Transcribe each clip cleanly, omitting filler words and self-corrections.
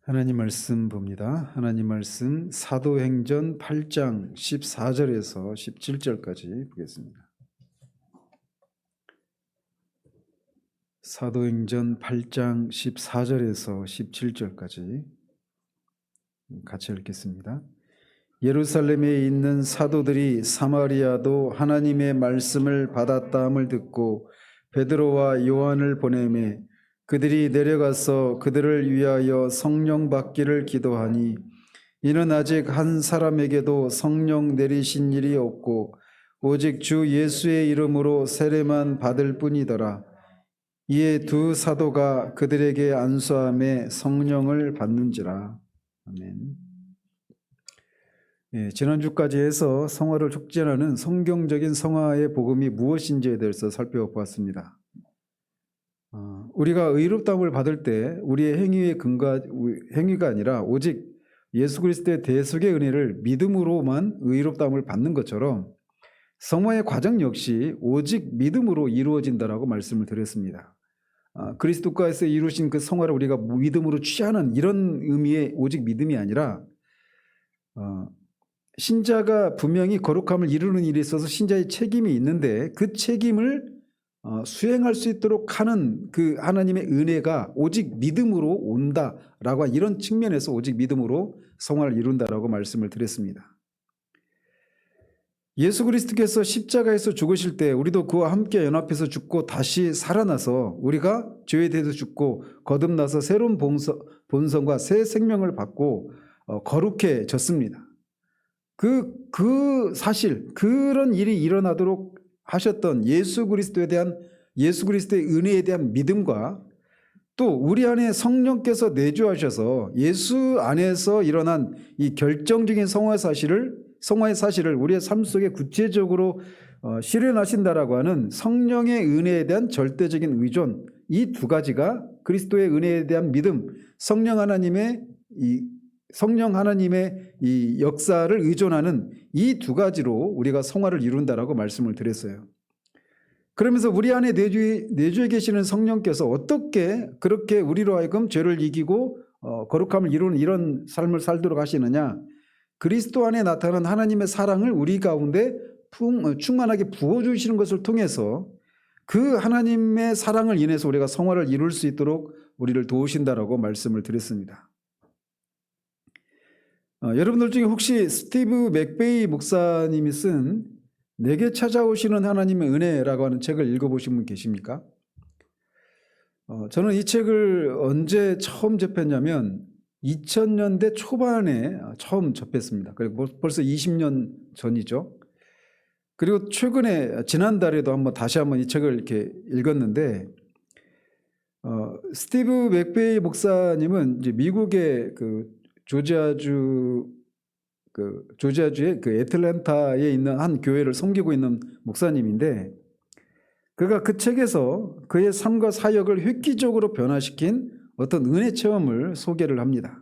하나님 말씀 봅니다. 하나님 말씀 사도행전 8장 14절에서 17절까지 보겠습니다. 사도행전 8장 14절에서 17절까지 같이 읽겠습니다. 예루살렘에 있는 사도들이 사마리아도 하나님의 말씀을 받았다함을 듣고 베드로와 요한을 보내매 그들이 내려가서 그들을 위하여 성령 받기를 기도하니 이는 아직 한 사람에게도 성령 내리신 일이 없고 오직 주 예수의 이름으로 세례만 받을 뿐이더라. 이에 두 사도가 그들에게 안수함에 성령을 받는지라. 아멘. 지난주까지 해서 성화를 촉진하는 성경적인 성화의 복음이 무엇인지에 대해서 살펴보았습니다. 우리가 의롭다함을 받을 때 우리의 행위가 아니라 오직 예수 그리스도의 대속의 은혜를 믿음으로만 의롭다함을 받는 것처럼 성화의 과정 역시 오직 믿음으로 이루어진다라고 말씀을 드렸습니다. 그리스도께서 이루신 그 성화를 우리가 믿음으로 취하는 이런 의미의 오직 믿음이 아니라 신자가 분명히 거룩함을 이루는 일에 있어서 신자의 책임이 있는데 그 책임을 수행할 수 있도록 하는 그 하나님의 은혜가 오직 믿음으로 온다라고 이런 측면에서 오직 믿음으로 성화를 이룬다라고 말씀을 드렸습니다. 예수 그리스도께서 십자가에서 죽으실 때 우리도 그와 함께 연합해서 죽고 다시 살아나서 우리가 죄에 대해서 죽고 거듭나서 새로운 본성과 새 생명을 받고 거룩해졌습니다. 그 사실 그런 일이 일어나도록 하셨던 예수 그리스도의 은혜에 대한 믿음과 또 우리 안에 성령께서 내주하셔서 예수 안에서 일어난 이 결정적인 성화의 사실을 우리의 삶 속에 구체적으로 실현하신다라고 하는 성령의 은혜에 대한 절대적인 의존, 이 두 가지가 그리스도의 은혜에 대한 믿음, 성령 하나님의 이 역사를 의존하는 이 두 가지로 우리가 성화를 이룬다라고 말씀을 드렸어요. 그러면서 우리 안에 내주에 계시는 성령께서 어떻게 그렇게 우리로 하여금 죄를 이기고 거룩함을 이루는 이런 삶을 살도록 하시느냐? 그리스도 안에 나타난 하나님의 사랑을 우리 가운데 충만하게 부어주시는 것을 통해서 그 하나님의 사랑을 인해서 우리가 성화를 이룰 수 있도록 우리를 도우신다라고 말씀을 드렸습니다. 여러분들 중에 혹시 스티브 맥베이 목사님이 쓴 내게 찾아오시는 하나님의 은혜라고 하는 책을 읽어보신 분 계십니까? 저는 이 책을 언제 처음 접했냐면 2000년대 초반에 처음 접했습니다. 그리고 벌써 20년 전이죠. 그리고 최근에 지난달에도 다시 한번 이 책을 이렇게 읽었는데 스티브 맥베이 목사님은 이제 미국의 조지아주의 그 애틀랜타에 있는 한 교회를 섬기고 있는 목사님인데 그가 그 책에서 그의 삶과 사역을 획기적으로 변화시킨 어떤 은혜 체험을 소개를 합니다.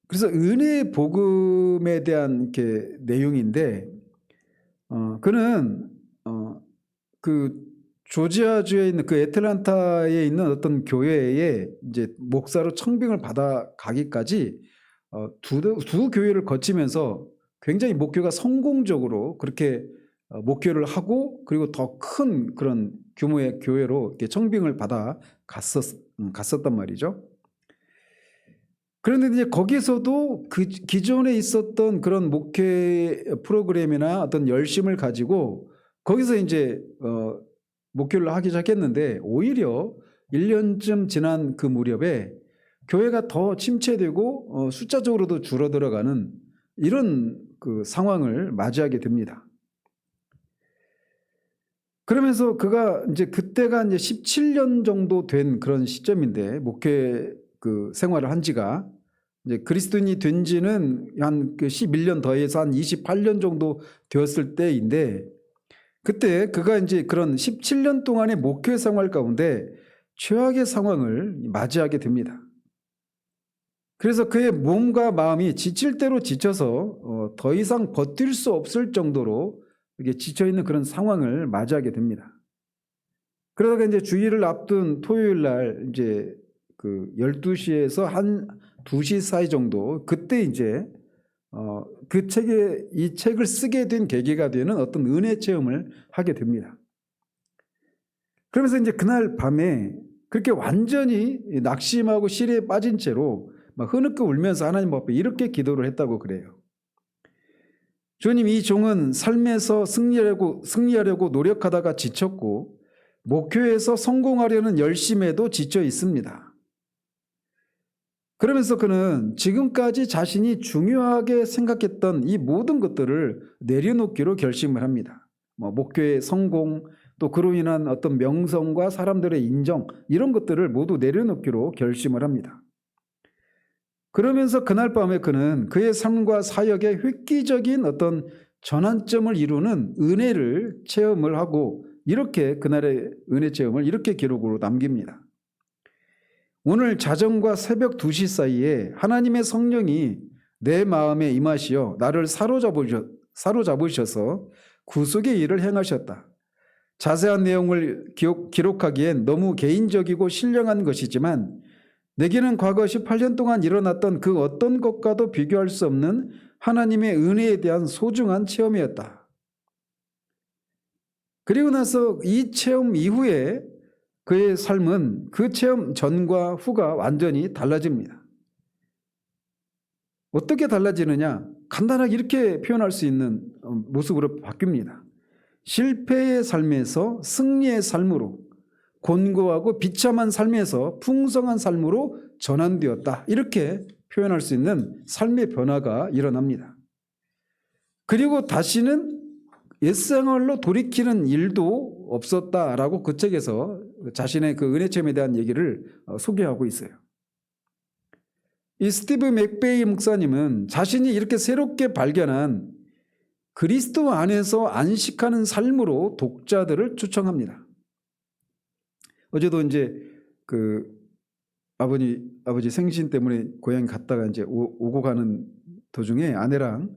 그래서 은혜의 복음에 대한 내용인데 그는 그 조지아주에 있는 그 애틀랜타에 있는 어떤 교회에 이제 목사로 청빙을 받아 가기까지 두 교회를 거치면서 굉장히 목회가 성공적으로 그렇게 목회를 하고 그리고 더 큰 그런 규모의 교회로 이렇게 청빙을 받아 갔었단 말이죠. 그런데 이제 거기서도 그 기존에 있었던 그런 목회 프로그램이나 어떤 열심을 가지고 거기서 이제 목회를 하기 시작했는데 오히려 1년쯤 지난 그 무렵에 교회가 더 침체되고 숫자적으로도 줄어들어가는 이런 그 상황을 맞이하게 됩니다. 그러면서 그가 이제 그때가 이제 17년 정도 된 그런 시점인데 목회 그 생활을 한 지가 이제 그리스도인이 된 지는 한 11년 더해서 한 28년 정도 되었을 때인데 그때 그가 이제 그런 17년 동안의 목회 생활 가운데 최악의 상황을 맞이하게 됩니다. 그래서 그의 몸과 마음이 지칠 대로 지쳐서 더 이상 버틸 수 없을 정도로 이게 지쳐있는 그런 상황을 맞이하게 됩니다. 그러다가 이제 주일을 앞둔 토요일 날 이제 그 12시에서 한 2시 사이 정도, 그때 이제 그 책에 이 책을 쓰게 된 계기가 되는 어떤 은혜 체험을 하게 됩니다. 그러면서 이제 그날 밤에 그렇게 완전히 낙심하고 시리에 빠진 채로 막 흐느껴 울면서 하나님 앞에 이렇게 기도를 했다고 그래요. 주님, 이 종은 삶에서 승리하려고 노력하다가 지쳤고 목표에서 성공하려는 열심에도 지쳐 있습니다. 그러면서 그는 지금까지 자신이 중요하게 생각했던 이 모든 것들을 내려놓기로 결심을 합니다. 목표의 성공, 또 그로 인한 어떤 명성과 사람들의 인정, 이런 것들을 모두 내려놓기로 결심을 합니다. 그러면서 그날 밤에 그는 그의 삶과 사역에 획기적인 어떤 전환점을 이루는 은혜를 체험을 하고, 이렇게 그날의 은혜 체험을 이렇게 기록으로 남깁니다. 오늘 자정과 새벽 2시 사이에 하나님의 성령이 내 마음에 임하시어 나를 사로잡으셔서 구속의 일을 행하셨다. 자세한 내용을 기록하기엔 너무 개인적이고 신령한 것이지만 내게는 과거 18년 동안 일어났던 그 어떤 것과도 비교할 수 없는 하나님의 은혜에 대한 소중한 체험이었다. 그리고 나서 이 체험 이후에 그의 삶은 그 체험 전과 후가 완전히 달라집니다. 어떻게 달라지느냐? 간단하게 이렇게 표현할 수 있는 모습으로 바뀝니다. 실패의 삶에서 승리의 삶으로, 곤고하고 비참한 삶에서 풍성한 삶으로 전환되었다. 이렇게 표현할 수 있는 삶의 변화가 일어납니다. 그리고 다시는 옛생활로 돌이키는 일도 없었다라고 그 책에서 자신의 그 은혜 체험에 대한 얘기를 소개하고 있어요. 이 스티브 맥베이 목사님은 자신이 이렇게 새롭게 발견한 그리스도 안에서 안식하는 삶으로 독자들을 초청합니다. 어제도 이제 그 아버지 생신 때문에 고향 갔다가 이제 오고 가는 도중에 아내랑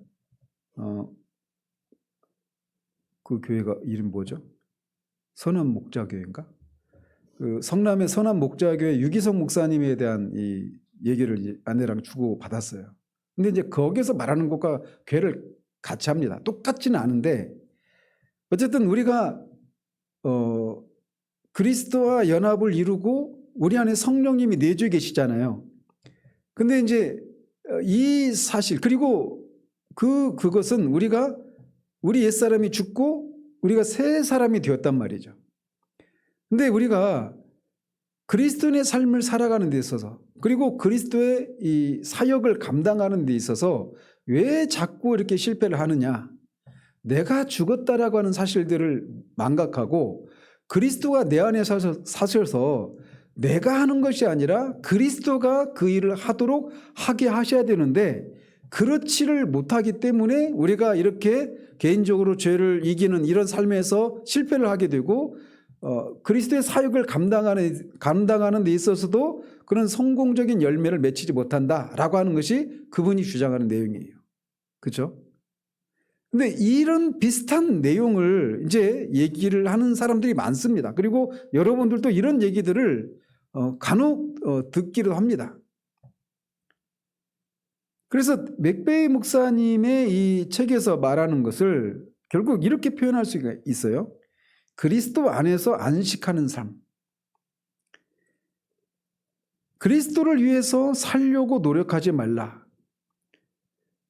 그 교회가 이름 뭐죠? 선한 목자교회인가? 그 성남의 선한 목자교회 유기성 목사님에 대한 이 얘기를 이제 아내랑 주고 받았어요. 근데 이제 거기서 말하는 것과 교회를 같이 합니다. 똑같지는 않은데 어쨌든 우리가 그리스도와 연합을 이루고 우리 안에 성령님이 내주에 계시잖아요. 근데 이제 이 사실, 그리고 그것은 우리 옛사람이 죽고 우리가 새 사람이 되었단 말이죠. 근데 우리가 그리스도인의 삶을 살아가는 데 있어서, 그리고 그리스도의 이 사역을 감당하는 데 있어서 왜 자꾸 이렇게 실패를 하느냐? 내가 죽었다라고 하는 사실들을 망각하고 그리스도가 내 안에 사셔서 내가 하는 것이 아니라 그리스도가 그 일을 하게 하셔야 되는데 그렇지를 못하기 때문에 우리가 이렇게 개인적으로 죄를 이기는 이런 삶에서 실패를 하게 되고 그리스도의 사역을 감당하는 데 있어서도 그런 성공적인 열매를 맺히지 못한다라고 하는 것이 그분이 주장하는 내용이에요. 그렇죠? 근데 이런 비슷한 내용을 이제 얘기를 하는 사람들이 많습니다. 그리고 여러분들도 이런 얘기들을 간혹 듣기도 합니다. 그래서 맥베이 목사님의 이 책에서 말하는 것을 결국 이렇게 표현할 수가 있어요. 그리스도 안에서 안식하는 삶. 그리스도를 위해서 살려고 노력하지 말라.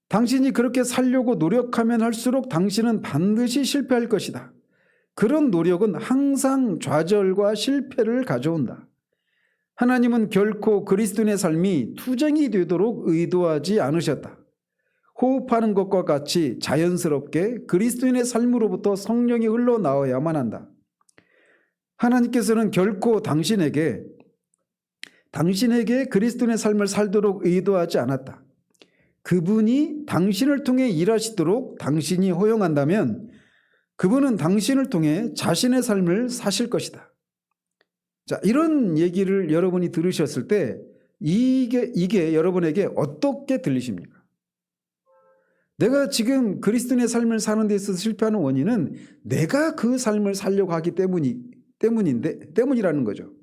당신이 그렇게 살려고 노력하면 할수록 당신은 반드시 실패할 것이다. 그런 노력은 항상 좌절과 실패를 가져온다. 하나님은 결코 그리스도인의 삶이 투쟁이 되도록 의도하지 않으셨다. 호흡하는 것과 같이 자연스럽게 그리스도인의 삶으로부터 성령이 흘러나와야만 한다. 하나님께서는 결코 당신에게 그리스도인의 삶을 살도록 의도하지 않았다. 그분이 당신을 통해 일하시도록 당신이 허용한다면 그분은 당신을 통해 자신의 삶을 사실 것이다. 자, 이런 얘기를 여러분이 들으셨을 때 이게 여러분에게 어떻게 들리십니까? 내가 지금 그리스도인의 삶을 사는 데 있어서 실패하는 원인은 내가 그 삶을 살려고 하기 때문이라는 거죠.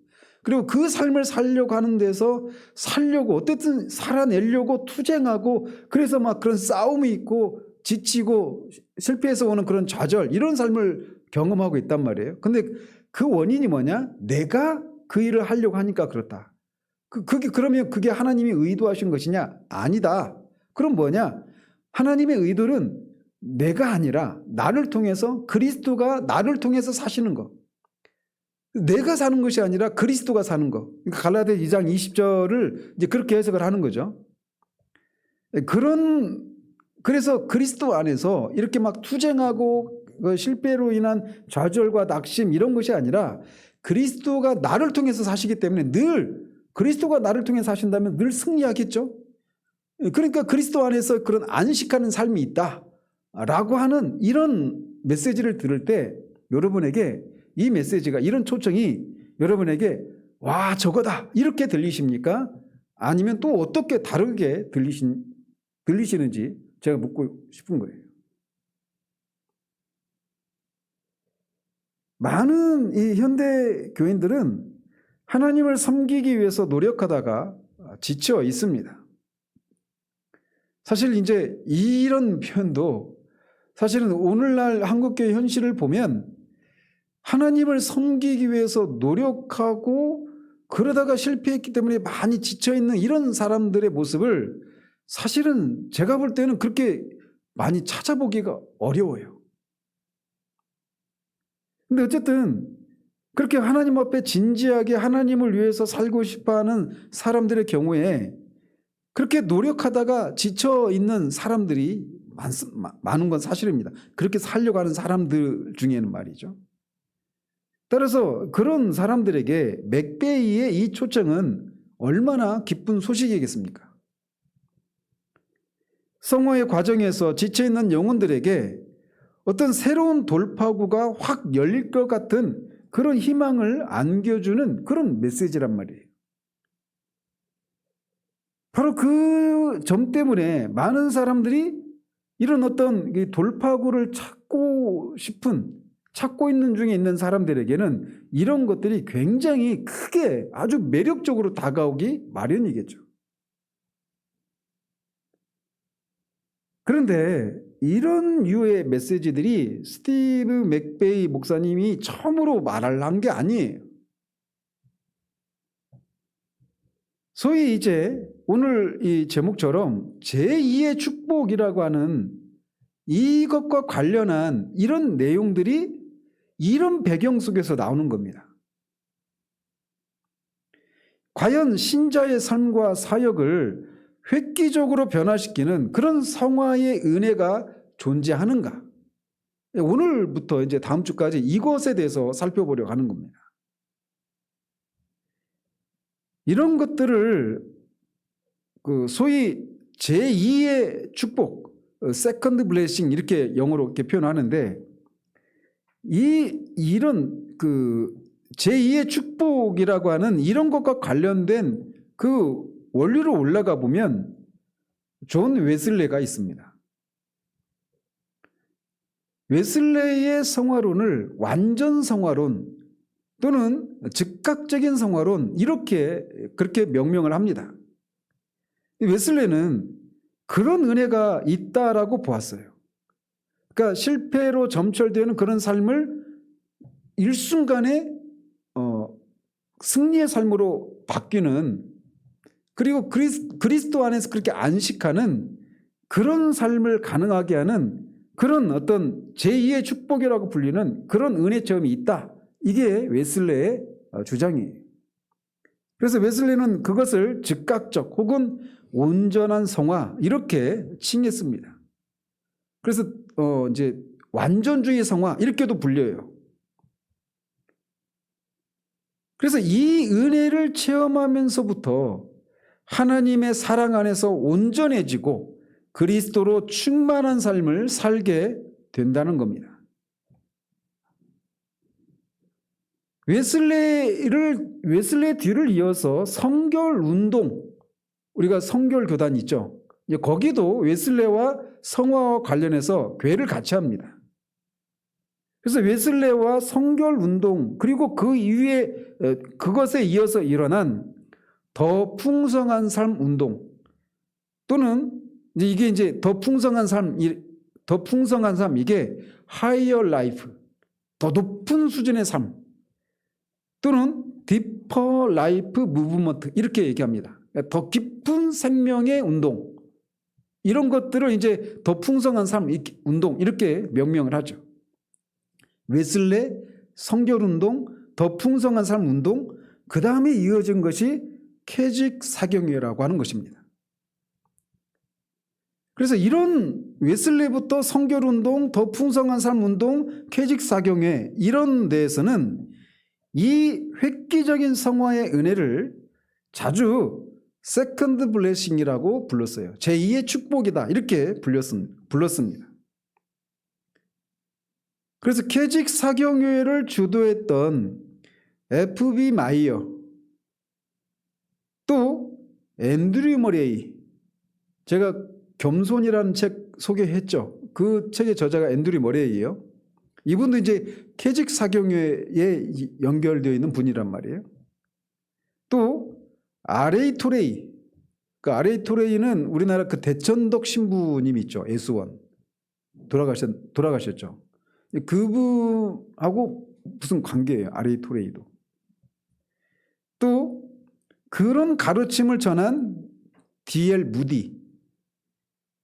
그리고 그 삶을 살려고 하는 데서 살려고 어쨌든 살아내려고 투쟁하고 그래서 막 그런 싸움이 있고 지치고 실패해서 오는 그런 좌절 이런 삶을 경험하고 있단 말이에요. 근데 그 원인이 뭐냐? 내가 그 일을 하려고 하니까 그렇다. 그러면 그게 하나님이 의도하신 것이냐? 아니다. 그럼 뭐냐? 하나님의 의도는 내가 아니라 나를 통해서 그리스도가 나를 통해서 사시는 것. 내가 사는 것이 아니라 그리스도가 사는 것. 갈라디아 2장 20절을 이제 그렇게 해석을 하는 거죠. 그래서 그리스도 안에서 이렇게 막 투쟁하고 실패로 인한 좌절과 낙심 이런 것이 아니라 그리스도가 나를 통해서 사시기 때문에 늘 그리스도가 나를 통해서 사신다면 늘 승리하겠죠. 그러니까 그리스도 안에서 그런 안식하는 삶이 있다라고 하는 이런 메시지를 들을 때 여러분에게 이 메시지가 이런 초청이 여러분에게 와 저거다 이렇게 들리십니까? 아니면 또 어떻게 다르게 들리시는지 제가 묻고 싶은 거예요. 많은 이 현대 교인들은 하나님을 섬기기 위해서 노력하다가 지쳐 있습니다. 사실 이제 이런 표현도 사실은 오늘날 한국교회 현실을 보면 하나님을 섬기기 위해서 노력하고 그러다가 실패했기 때문에 많이 지쳐있는 이런 사람들의 모습을 사실은 제가 볼 때는 그렇게 많이 찾아보기가 어려워요. 근데 어쨌든 그렇게 하나님 앞에 진지하게 하나님을 위해서 살고 싶어하는 사람들의 경우에 그렇게 노력하다가 지쳐있는 사람들이 많은 건 사실입니다. 그렇게 살려고 하는 사람들 중에는 말이죠. 따라서 그런 사람들에게 맥베이의 이 초청은 얼마나 기쁜 소식이겠습니까? 성화의 과정에서 지쳐있는 영혼들에게 어떤 새로운 돌파구가 확 열릴 것 같은 그런 희망을 안겨주는 그런 메시지란 말이에요. 바로 그 점 때문에 많은 사람들이 이런 어떤 돌파구를 찾고 있는 중에 있는 사람들에게는 이런 것들이 굉장히 크게 아주 매력적으로 다가오기 마련이겠죠. 그런데 이런 유의 메시지들이 스티브 맥베이 목사님이 처음으로 말을 한 게 아니에요. 소위 이제 오늘 이 제목처럼 제2의 축복이라고 하는 이것과 관련한 이런 내용들이 이런 배경 속에서 나오는 겁니다. 과연 신자의 삶과 사역을 획기적으로 변화시키는 그런 성화의 은혜가 존재하는가? 오늘부터 이제 다음 주까지 이것에 대해서 살펴보려고 하는 겁니다. 이런 것들을 소위 제2의 축복, 세컨드 블레싱 이렇게 영어로 이렇게 표현하는데 이런 제2의 축복이라고 하는 이런 것과 관련된 그 원리로 올라가 보면 존 웨슬레가 있습니다. 웨슬레의 성화론을 완전 성화론 또는 즉각적인 성화론 그렇게 명명을 합니다. 웨슬레는 그런 은혜가 있다라고 보았어요. 그러니까 실패로 점철되는 그런 삶을 일순간에 승리의 삶으로 바뀌는 그리고 그리스도 안에서 그렇게 안식하는 그런 삶을 가능하게 하는 그런 어떤 제2의 축복이라고 불리는 그런 은혜 체험이 있다. 이게 웨슬레의 주장이에요. 그래서 웨슬레는 그것을 즉각적 혹은 온전한 성화 이렇게 칭했습니다. 그래서 이제 완전주의 성화 이렇게도 불려요. 그래서 이 은혜를 체험하면서부터 하나님의 사랑 안에서 온전해지고 그리스도로 충만한 삶을 살게 된다는 겁니다. 웨슬레의 뒤를 이어서 성결 운동, 우리가 성결 교단 있죠. 거기도 웨슬레와 성화와 관련해서 교회를 같이 합니다. 그래서 웨슬레와 성결 운동 그리고 그 이후에 그것에 이어서 일어난 더 풍성한 삶 운동 또는 이게 이제 더 풍성한 삶 이게 higher life 더 높은 수준의 삶 또는 deeper life movement 이렇게 얘기합니다. 더 깊은 생명의 운동 이런 것들을 이제 더 풍성한 삶 운동 이렇게 명명을 하죠. 웨슬레, 성결운동, 더 풍성한 삶 운동 그 다음에 이어진 것이 캐직 사경회라고 하는 것입니다. 그래서 이런 웨슬레부터 성결운동, 더 풍성한 삶 운동, 캐직 사경회 이런 데에서는 이 획기적인 성화의 은혜를 자주 세컨드 블레싱이라고 불렀어요. 제2의 축복이다 이렇게 불렀습니다. 그래서 캐직 사경회를 주도했던 F.B. 마이어 또 앤드류 머레이 제가 겸손이라는 책 소개했죠. 그 책의 저자가 앤드류 머레이예요. 이분도 이제 캐직 사경회에 연결되어 있는 분이란 말이에요. 또 R.A. 토레이 그 R.A. 토레이는 우리나라 그 대천덕 신부님 있죠. 예수원 돌아가셨죠. 그분하고 무슨 관계예요. R.A. 토레이도. 또 그런 가르침을 전한 D.L. 무디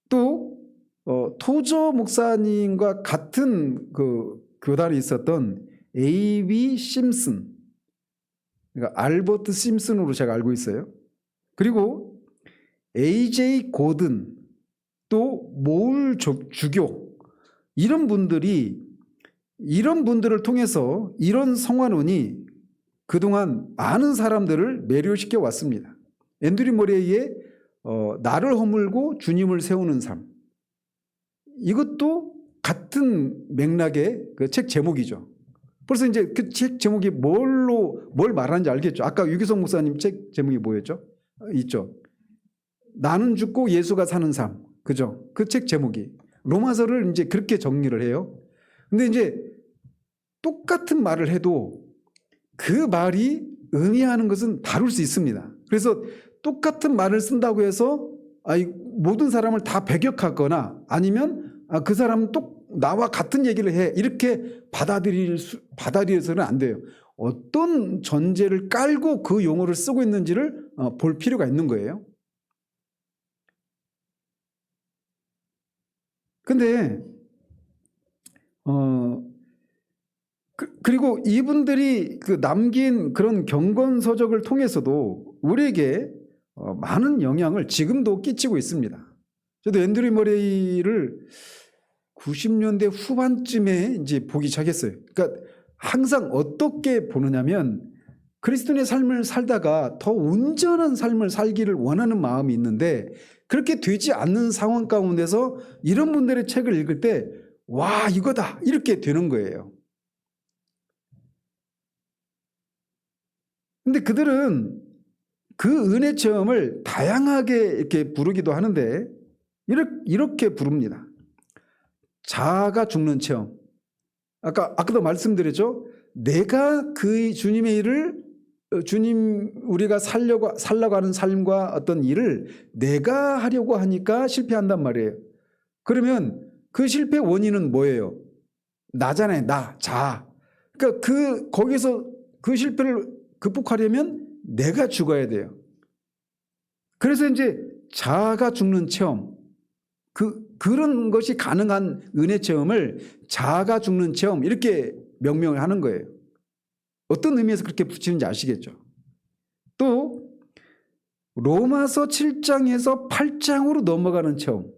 또 토저 목사님과 같은 그 교단에 있었던 A.B. 심슨 그러니까 알버트 심슨으로 제가 알고 있어요. 그리고 A.J. 고든 또 모울 주교 이런 분들을 통해서 이런 성화론이 그동안 많은 사람들을 매료시켜 왔습니다. 앤드류 머레이의 나를 허물고 주님을 세우는 삶 이것도 같은 맥락의 그 책 제목이죠. 벌써 이제 그 책 제목이 뭘 말하는지 알겠죠. 아까 유기성 목사님 책 제목이 뭐였죠? 있죠. 나는 죽고 예수가 사는 삶. 그죠? 그 책 제목이. 로마서를 이제 그렇게 정리를 해요. 근데 이제 똑같은 말을 해도 그 말이 의미하는 것은 다를 수 있습니다. 그래서 똑같은 말을 쓴다고 해서 모든 사람을 다 배격하거나 아니면 그 사람은 나와 같은 얘기를 해 이렇게 받아들여서는 안 돼요. 어떤 전제를 깔고 그 용어를 쓰고 있는지를 볼 필요가 있는 거예요. 근데 그리고 이분들이 그 남긴 그런 경건서적을 통해서도 우리에게 많은 영향을 지금도 끼치고 있습니다. 저도 앤드류 머레이를 90년대 후반쯤에 이제 보기 시작했어요. 그러니까 항상 어떻게 보느냐면 그리스도인의 삶을 살다가 더 온전한 삶을 살기를 원하는 마음이 있는데 그렇게 되지 않는 상황 가운데서 이런 분들의 책을 읽을 때 와 이거다 이렇게 되는 거예요. 근데 그들은 그 은혜 체험을 다양하게 이렇게 부르기도 하는데 이렇게 부릅니다. 자아가 죽는 체험. 아까도 말씀드렸죠. 내가 그 주님의 일을 우리가 살려고 하는 삶과 어떤 일을 내가 하려고 하니까 실패한단 말이에요. 그러면 그 실패 원인은 뭐예요? 나잖아요. 자아. 그러니까 거기서 그 실패를 극복하려면 내가 죽어야 돼요. 그래서 이제 자아가 죽는 체험. 그런 것이 가능한 은혜 체험을 자아가 죽는 체험 이렇게 명명을 하는 거예요. 어떤 의미에서 그렇게 붙이는지 아시겠죠? 또 로마서 7장에서 8장으로 넘어가는 체험.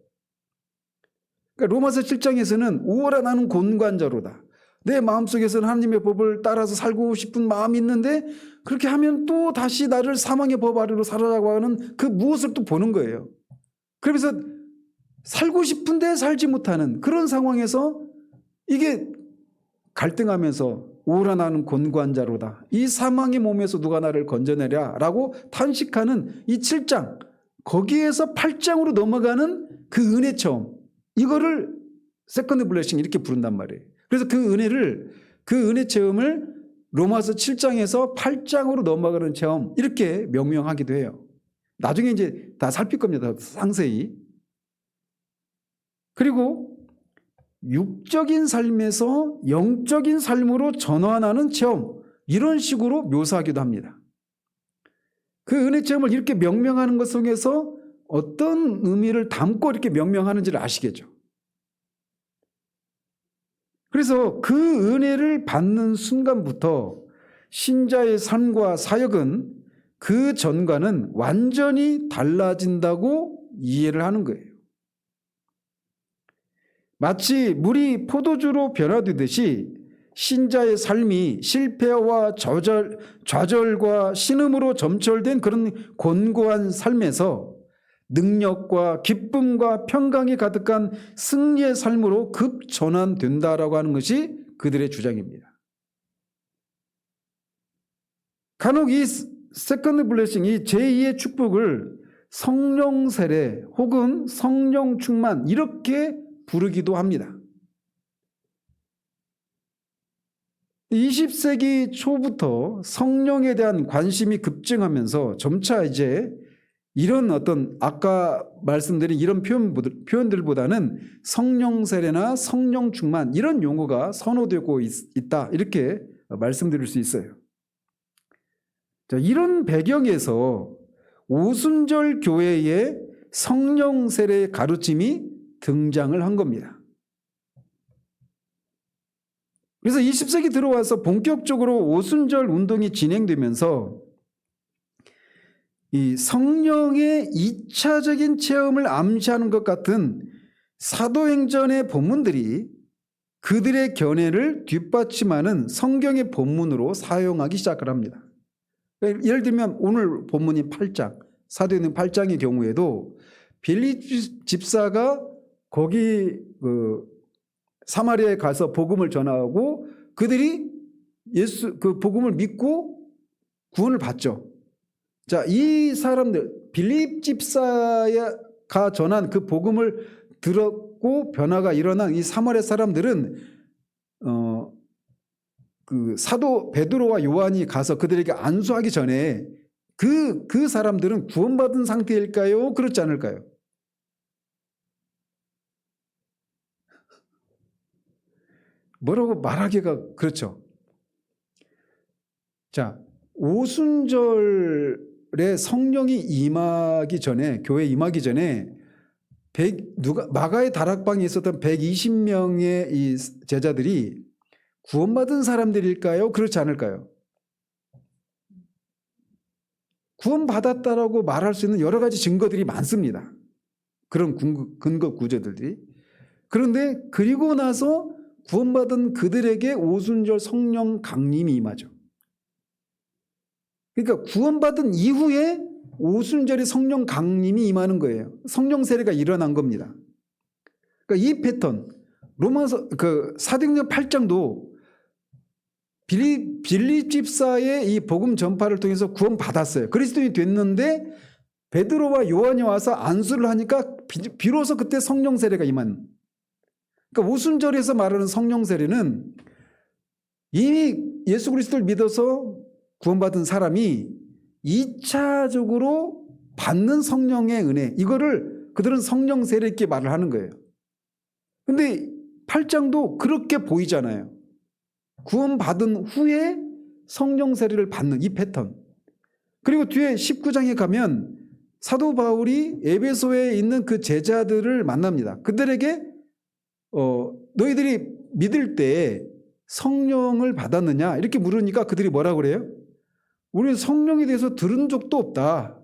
그러니까 로마서 7장에서는 오라 나는 곤관자로다. 내 마음속에서는 하나님의 법을 따라서 살고 싶은 마음이 있는데 그렇게 하면 또 다시 나를 사망의 법 아래로 살아라고 하는 그 무엇을 또 보는 거예요. 그러면서 살고 싶은데 살지 못하는 그런 상황에서 이게 갈등하면서 오라 나는 곤관자로다. 이 사망의 몸에서 누가 나를 건져내랴 라고 탄식하는 이 7장 거기에서 8장으로 넘어가는 그 은혜 체험 이거를 세컨드 블레싱 이렇게 부른단 말이에요. 그래서 그 은혜 체험을 로마서 7장에서 8장으로 넘어가는 체험 이렇게 명명하기도 해요. 나중에 이제 다 살필 겁니다. 상세히. 그리고 육적인 삶에서 영적인 삶으로 전환하는 체험 이런 식으로 묘사하기도 합니다. 그 은혜 체험을 이렇게 명명하는 것 속에서 어떤 의미를 담고 이렇게 명명하는지를 아시겠죠. 그래서 그 은혜를 받는 순간부터 신자의 삶과 사역은 그 전과는 완전히 달라진다고 이해를 하는 거예요. 마치 물이 포도주로 변화되듯이 신자의 삶이 실패와 좌절과 신음으로 점철된 그런 곤고한 삶에서 능력과 기쁨과 평강이 가득한 승리의 삶으로 급전환된다라고 하는 것이 그들의 주장입니다. 간혹 이 세컨드 블레싱, 이 제2의 축복을 성령 세례 혹은 성령 충만 이렇게 부르기도 합니다. 20세기 초부터 성령에 대한 관심이 급증하면서 점차 이제 이런 어떤 아까 말씀드린 이런 표현들보다는 성령 세례나 성령 충만 이런 용어가 선호되고 있다 이렇게 말씀드릴 수 있어요. 자, 이런 배경에서 오순절 교회의 성령 세례의 가르침이 등장을 한 겁니다. 그래서 20세기 들어와서 본격적으로 오순절 운동이 진행되면서 이 성령의 2차적인 체험을 암시하는 것 같은 사도행전의 본문들이 그들의 견해를 뒷받침하는 성경의 본문으로 사용하기 시작을 합니다. 예를 들면 오늘 본문인 8장, 사도행전 8장의 경우에도 빌립 집사가 거기 사마리아에 가서 복음을 전하고 그들이 그 복음을 믿고 구원을 받죠. 자, 이 사람들 빌립 집사가 전한 그 복음을 들었고 변화가 일어난 이 사마리아 사람들은 그 사도 베드로와 요한이 가서 그들에게 안수하기 전에 그 사람들은 구원받은 상태일까요? 그렇지 않을까요? 뭐라고 말하기가 그렇죠. 자, 오순절에 성령이 임하기 전에, 교회에 임하기 전에 마가의 다락방에 있었던 120명의 이 제자들이 구원받은 사람들일까요? 그렇지 않을까요? 구원받았다라고 말할 수 있는 여러 가지 증거들이 많습니다. 그런 근거 구조들이. 그런데 그리고 나서 구원받은 그들에게 오순절 성령 강림이 임하죠. 그러니까 구원받은 이후에 오순절에 성령 강림이 임하는 거예요. 성령 세례가 일어난 겁니다. 그러니까 이 패턴, 로마서 사도행전 8장도 빌립 집사의 이 복음 전파를 통해서 구원받았어요. 그리스도인이 됐는데 베드로와 요한이 와서 안수를 하니까 비로소 그때 성령 세례가 임한. 그러니까 오순절에서 말하는 성령 세례는 이미 예수 그리스도를 믿어서 구원받은 사람이 2차적으로 받는 성령의 은혜, 이거를 그들은 성령 세례 있게 말을 하는 거예요. 근데 8장도 그렇게 보이잖아요. 구원받은 후에 성령 세례를 받는 이 패턴. 그리고 뒤에 19장에 가면 사도 바울이 에베소에 있는 그 제자들을 만납니다. 그들에게 너희들이 믿을 때 성령을 받았느냐 이렇게 물으니까 그들이 뭐라고 그래요? 우리는 성령에 대해서 들은 적도 없다.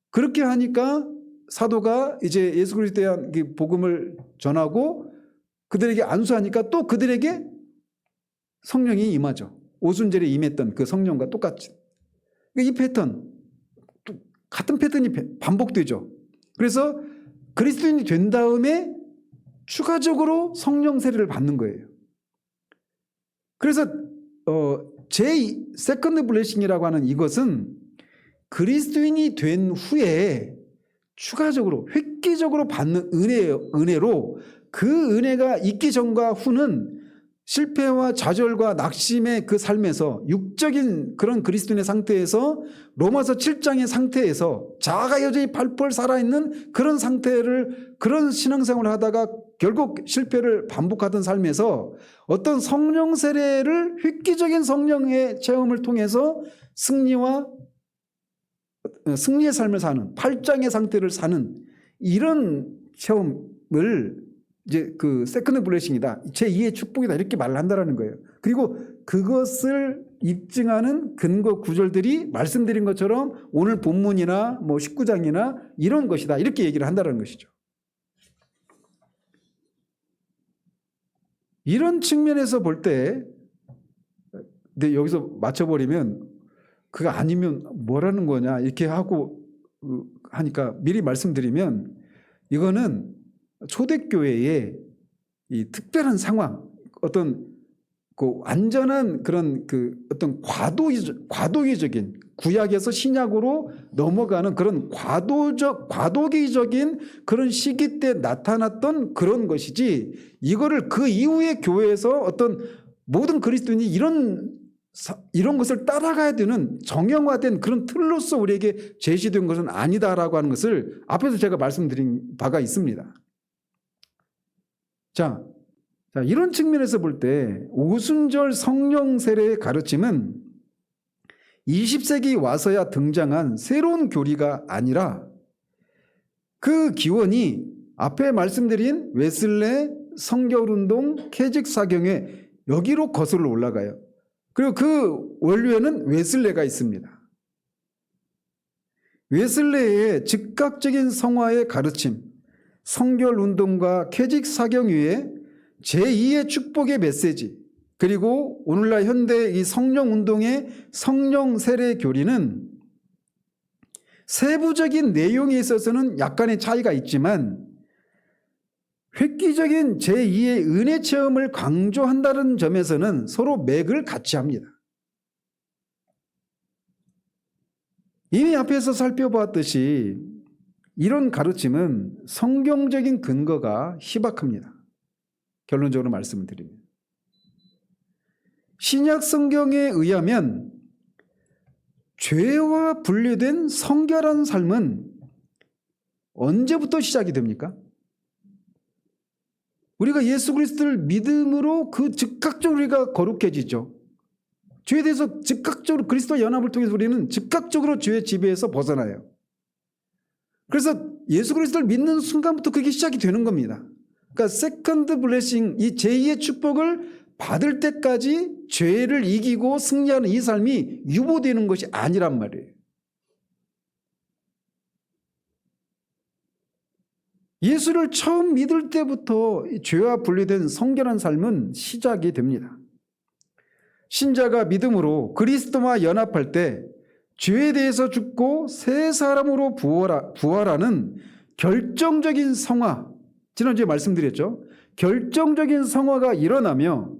그렇게 하니까 사도가 이제 예수 그리스도에 대한 복음을 전하고 그들에게 안수하니까 또 그들에게 성령이 임하죠. 오순절에 임했던 그 성령과 똑같이. 이 패턴, 같은 패턴이 반복되죠. 그래서 그리스도인이 된 다음에 추가적으로 성령 세례를 받는 거예요. 그래서 세컨드 블레싱이라고 하는 이것은 그리스도인이 된 후에 추가적으로 획기적으로 받는 은혜로 그 은혜가 있기 전과 후는 실패와 좌절과 낙심의 그 삶에서 육적인 그런 그리스도인의 상태에서 로마서 7장의 상태에서 자아가 여전히 팔팔 살아있는 그런 상태를 그런 신앙생활을 하다가 결국 실패를 반복하던 삶에서 어떤 성령 세례를 획기적인 성령의 체험을 통해서 승리의 삶을 사는 8장의 상태를 사는 이런 체험을 이제 그 세컨드 블레싱이다. 제2의 축복이다. 이렇게 말을 한다라는 거예요. 그리고 그것을 입증하는 근거 구절들이 말씀드린 것처럼 오늘 본문이나 뭐 19장이나 이런 것이다. 이렇게 얘기를 한다는 것이죠. 이런 측면에서 볼 때, 근데 여기서 맞춰버리면 그거 아니면 뭐라는 거냐 이렇게 하고 하니까 미리 말씀드리면 이거는 초대교회의 이 특별한 상황, 어떤 그 완전한 그런 그 어떤 과도기적인 구약에서 신약으로 넘어가는 그런 과도기적인 그런 시기 때 나타났던 그런 것이지, 이거를 그 이후의 교회에서 어떤 모든 그리스도인이 이런 것을 따라가야 되는 정형화된 그런 틀로서 우리에게 제시된 것은 아니다라고 하는 것을 앞에서 제가 말씀드린 바가 있습니다. 자, 이런 측면에서 볼 때 오순절 성령 세례의 가르침은 20세기 와서야 등장한 새로운 교리가 아니라 그 기원이 앞에 말씀드린 웨슬레, 성결운동, 캐직사경회 여기로 거슬러 올라가요. 그리고 그 원류에는 웨슬레가 있습니다. 웨슬레의 즉각적인 성화의 가르침, 성결운동과 캐직사경회의 제2의 축복의 메시지, 그리고 오늘날 현대 이 성령운동의 성령 세례 교리는 세부적인 내용에 있어서는 약간의 차이가 있지만 획기적인 제2의 은혜 체험을 강조한다는 점에서는 서로 맥을 같이 합니다. 이미 앞에서 살펴보았듯이 이런 가르침은 성경적인 근거가 희박합니다. 결론적으로 말씀을 드리면 신약 성경에 의하면 죄와 분리된 성결한 삶은 언제부터 시작이 됩니까? 우리가 예수 그리스도를 믿음으로 그 즉각적으로 우리가 거룩해지죠. 죄에 대해서 즉각적으로 그리스도와 연합을 통해서 우리는 즉각적으로 죄의 지배에서 벗어나요. 그래서 예수 그리스도를 믿는 순간부터 그게 시작이 되는 겁니다. 그러니까 세컨드 블레싱, 이 제2의 축복을 받을 때까지 죄를 이기고 승리하는 이 삶이 유보되는 것이 아니란 말이에요. 예수를 처음 믿을 때부터 죄와 분리된 성결한 삶은 시작이 됩니다. 신자가 믿음으로 그리스도와 연합할 때 죄에 대해서 죽고 새 사람으로 부활하는 결정적인 성화, 지난주에 말씀드렸죠. 결정적인 성화가 일어나며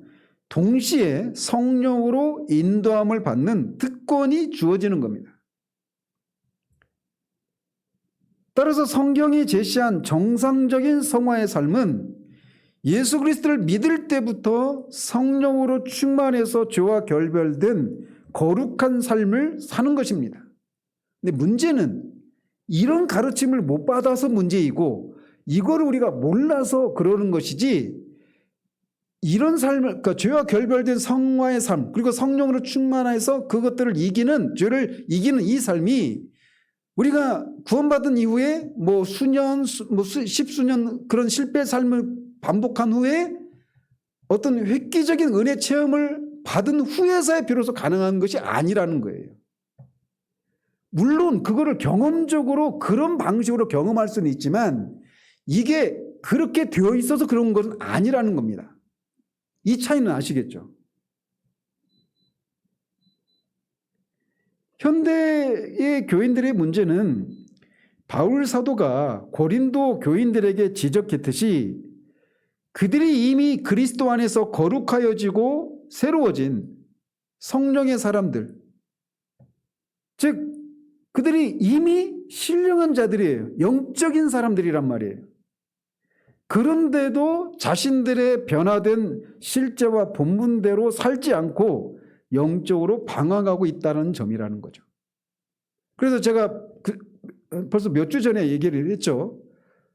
동시에 성령으로 인도함을 받는 특권이 주어지는 겁니다. 따라서 성경이 제시한 정상적인 성화의 삶은 예수 그리스도를 믿을 때부터 성령으로 충만해서 죄와 결별된 거룩한 삶을 사는 것입니다. 근데 문제는 이런 가르침을 못 받아서 문제이고 이거를 우리가 몰라서 그러는 것이지, 이런 삶을, 그러니까 죄와 결별된 성화의 삶, 그리고 성령으로 충만해서 그것들을 이기는, 죄를 이기는 이 삶이 우리가 구원받은 이후에 뭐 수년, 뭐 십수년 그런 실패 삶을 반복한 후에 어떤 획기적인 은혜 체험을 받은 후에서야 비로소 가능한 것이 아니라는 거예요. 물론 그거를 경험적으로 그런 방식으로 경험할 수는 있지만 이게 그렇게 되어 있어서 그런 것은 아니라는 겁니다. 이 차이는 아시겠죠? 현대의 교인들의 문제는 바울 사도가 고린도 교인들에게 지적했듯이 그들이 이미 그리스도 안에서 거룩하여지고 새로워진 성령의 사람들, 즉 그들이 이미 신령한 자들이에요. 영적인 사람들이란 말이에요. 그런데도 자신들의 변화된 실제와 본분대로 살지 않고 영적으로 방황하고 있다는 점이라는 거죠. 그래서 제가 벌써 몇 주 전에 얘기를 했죠.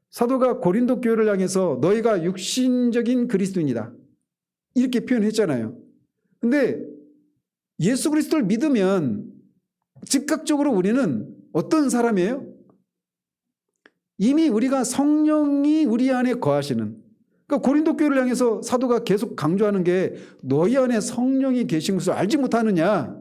사도가 고린도 교회를 향해서 너희가 육신적인 그리스도인이다 이렇게 표현했잖아요. 근데 예수 그리스도를 믿으면 즉각적으로 우리는 어떤 사람이에요? 이미 우리가 성령이 우리 안에 거하시는, 그러니까 고린도 교회를 향해서 사도가 계속 강조하는 게 너희 안에 성령이 계신 것을 알지 못하느냐.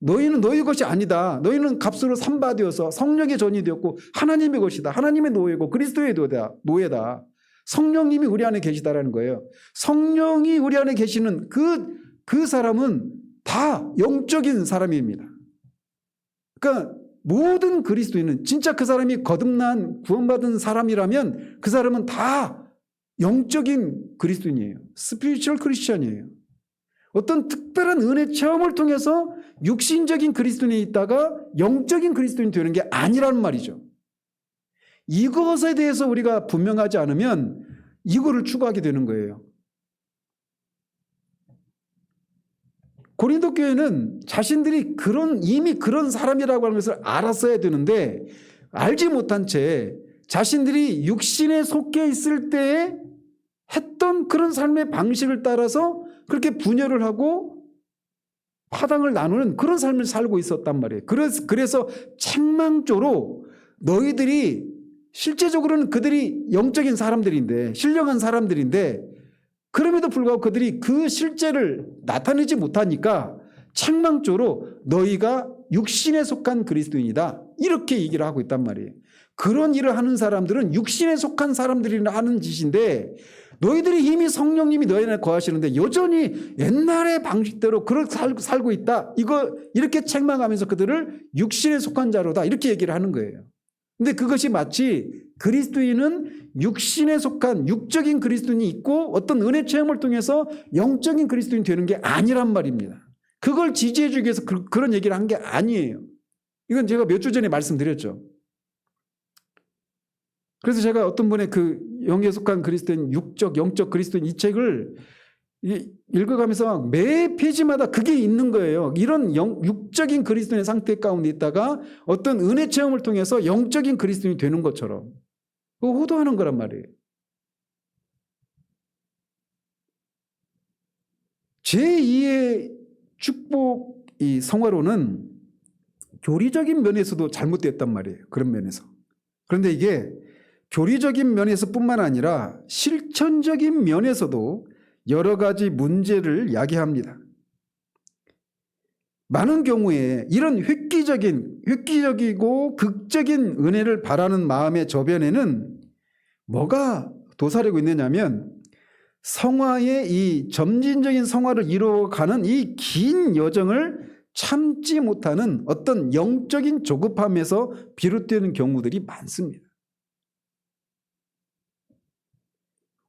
너희는 너희 것이 아니다. 너희는 값으로 산바되어서 성령의 전이 되었고 하나님의 것이다. 하나님의 노예고 그리스도의 노예다. 성령님이 우리 안에 계시다라는 거예요. 성령이 우리 안에 계시는 그 사람은 다 영적인 사람입니다. 그러니까 모든 그리스도인은 진짜 그 사람이 거듭난 구원받은 사람이라면 그 사람은 다 영적인 그리스도인이에요. 스피리추얼 크리스천이에요. 어떤 특별한 은혜 체험을 통해서 육신적인 그리스도인이 있다가 영적인 그리스도인이 되는 게 아니란 말이죠. 이것에 대해서 우리가 분명하지 않으면 이거를 추구하게 되는 거예요. 고린도 교회는 자신들이 이미 그런 사람이라고 하는 것을 알았어야 되는데 알지 못한 채 자신들이 육신에 속해 있을 때에 했던 그런 삶의 방식을 따라서 그렇게 분열을 하고 파당을 나누는 그런 삶을 살고 있었단 말이에요. 그래서 책망조로 너희들이 실제적으로는 그들이 영적인 사람들인데 신령한 사람들인데 그럼에도 불구하고 그들이 그 실제를 나타내지 못하니까 책망조로 너희가 육신에 속한 그리스도인이다 이렇게 얘기를 하고 있단 말이에요. 그런 일을 하는 사람들은 육신에 속한 사람들이 하는 짓인데 너희들이 이미 성령님이 너희 안에 거하시는데 여전히 옛날의 방식대로 그렇게 살고 있다. 이렇게 책망하면서 그들을 육신에 속한 자로다 이렇게 얘기를 하는 거예요. 근데 그것이 마치 그리스도인은 육신에 속한 육적인 그리스도인이 있고 어떤 은혜 체험을 통해서 영적인 그리스도인이 되는 게 아니란 말입니다. 그걸 지지해 주기 위해서 그런 얘기를 한 게 아니에요. 이건 제가 몇 주 전에 말씀드렸죠. 그래서 제가 어떤 분의 그 영에 속한 그리스도인, 영적 그리스도인 이 책을 읽어가면서 매 페이지마다 그게 있는 거예요. 이런 육적인 그리스도인의 상태 가운데 있다가 어떤 은혜 체험을 통해서 영적인 그리스도인이 되는 것처럼 그거 호도하는 거란 말이에요. 제2의 축복 이 성화로는 교리적인 면에서도 잘못됐단 말이에요. 그런 면에서. 그런데 이게 교리적인 면에서뿐만 아니라 실천적인 면에서도 여러 가지 문제를 야기합니다. 많은 경우에 이런 획기적이고 극적인 은혜를 바라는 마음의 저변에는 뭐가 도사리고 있느냐면 성화의 이 점진적인 성화를 이루어가는 이 긴 여정을 참지 못하는 어떤 영적인 조급함에서 비롯되는 경우들이 많습니다.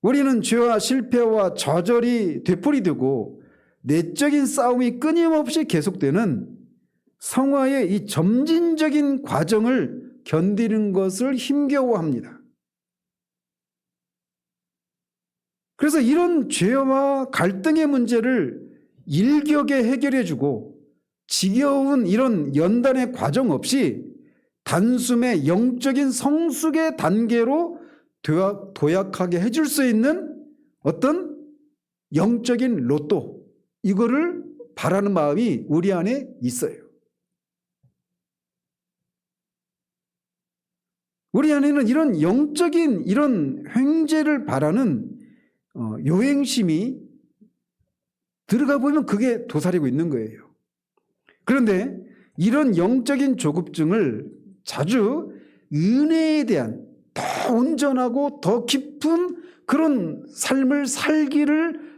우리는 죄와 실패와 좌절이 되풀이되고 내적인 싸움이 끊임없이 계속되는 성화의 이 점진적인 과정을 견디는 것을 힘겨워합니다. 그래서 이런 죄와 갈등의 문제를 일격에 해결해주고 지겨운 이런 연단의 과정 없이 단숨에 영적인 성숙의 단계로 도약하게 해줄 수 있는 어떤 영적인 로또 이거를 바라는 마음이 우리 안에 있어요. 우리 안에는 이런 영적인 이런 횡재를 바라는 요행심이 들어가 보면 그게 도사리고 있는 거예요. 그런데 이런 영적인 조급증을 자주 은혜에 대한 더 온전하고 더 깊은 그런 삶을 살기를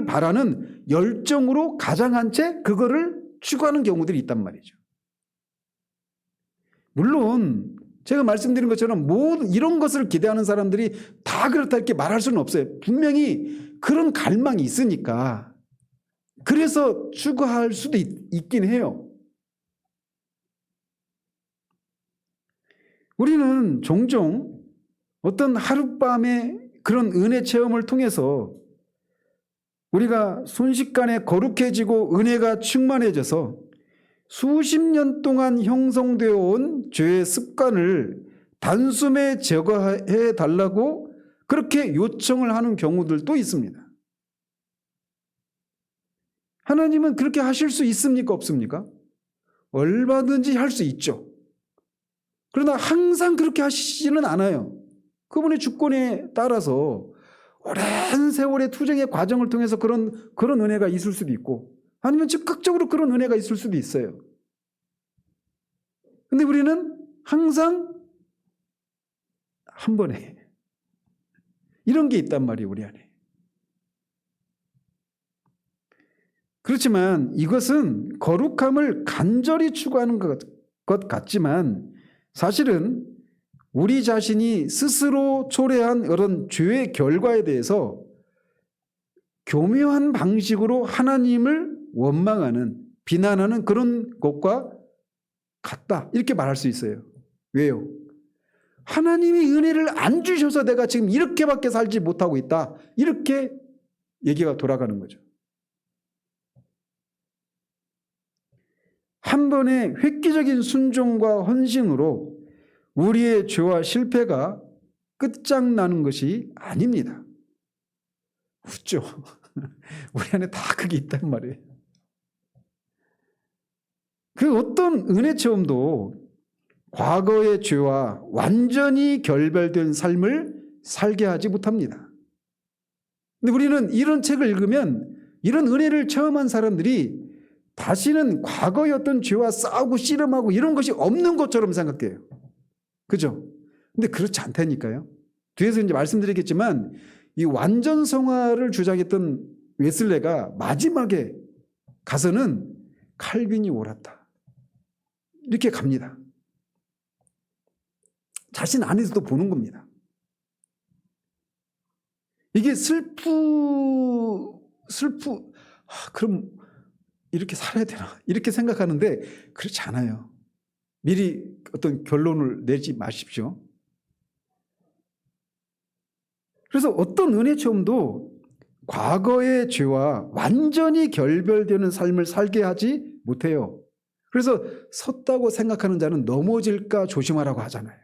바라는 열정으로 가장한 채 그거를 추구하는 경우들이 있단 말이죠. 물론 제가 말씀드린 것처럼 모든 이런 것을 기대하는 사람들이 다 그렇다 이렇게 말할 수는 없어요. 분명히 그런 갈망이 있으니까 그래서 추구할 수도 있긴 해요. 우리는 종종 어떤 하룻밤의 그런 은혜 체험을 통해서 우리가 순식간에 거룩해지고 은혜가 충만해져서 수십 년 동안 형성되어 온 죄의 습관을 단숨에 제거해 달라고 그렇게 요청을 하는 경우들도 있습니다. 하나님은 그렇게 하실 수 있습니까? 없습니까? 얼마든지 할 수 있죠. 그러나 항상 그렇게 하시지는 않아요. 그분의 주권에 따라서 오랜 세월의 투쟁의 과정을 통해서 그런 은혜가 있을 수도 있고 아니면 즉각적으로 그런 은혜가 있을 수도 있어요. 근데 우리는 항상 한 번에 이런 게 있단 말이에요, 우리 안에. 그렇지만 이것은 거룩함을 간절히 추구하는 것 같지만 사실은 우리 자신이 스스로 초래한 이런 죄의 결과에 대해서 교묘한 방식으로 하나님을 원망하는, 비난하는 그런 것과 같다. 이렇게 말할 수 있어요. 왜요? 하나님이 은혜를 안 주셔서 내가 지금 이렇게밖에 살지 못하고 있다. 이렇게 얘기가 돌아가는 거죠. 한 번의 획기적인 순종과 헌신으로 우리의 죄와 실패가 끝장나는 것이 아닙니다. 웃죠? 우리 안에 다 그게 있단 말이에요. 그 어떤 은혜 체험도 과거의 죄와 완전히 결별된 삶을 살게 하지 못합니다. 근데 우리는 이런 책을 읽으면 이런 은혜를 체험한 사람들이 다시는 과거의 어떤 죄와 싸우고 씨름하고 이런 것이 없는 것처럼 생각해요. 그죠? 근데 그렇지 않다니까요. 뒤에서 이제 말씀드리겠지만 이 완전 성화를 주장했던 웨슬레가 마지막에 가서는 칼빈이 옳았다. 이렇게 갑니다. 자신 안에서도 보는 겁니다. 이게 그럼 이렇게 살아야 되나? 이렇게 생각하는데 그렇지 않아요. 미리 어떤 결론을 내지 마십시오. 그래서 어떤 은혜 체험도 과거의 죄와 완전히 결별되는 삶을 살게 하지 못해요. 그래서 섰다고 생각하는 자는 넘어질까 조심하라고 하잖아요.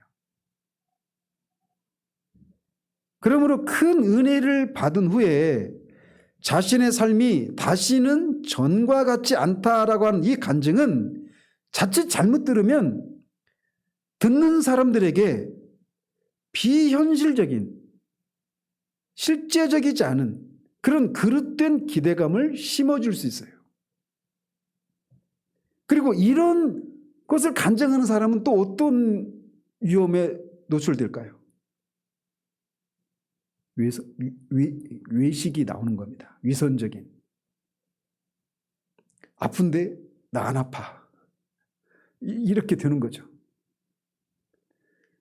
그러므로 큰 은혜를 받은 후에 자신의 삶이 다시는 전과 같지 않다라고 하는 이 간증은 자칫 잘못 들으면 듣는 사람들에게 비현실적인, 실제적이지 않은 그런 그릇된 기대감을 심어줄 수 있어요. 그리고 이런 것을 간증하는 사람은 또 어떤 위험에 노출될까요? 외식이 나오는 겁니다. 위선적인. 아픈데 나 안 아파. 이렇게 되는 거죠.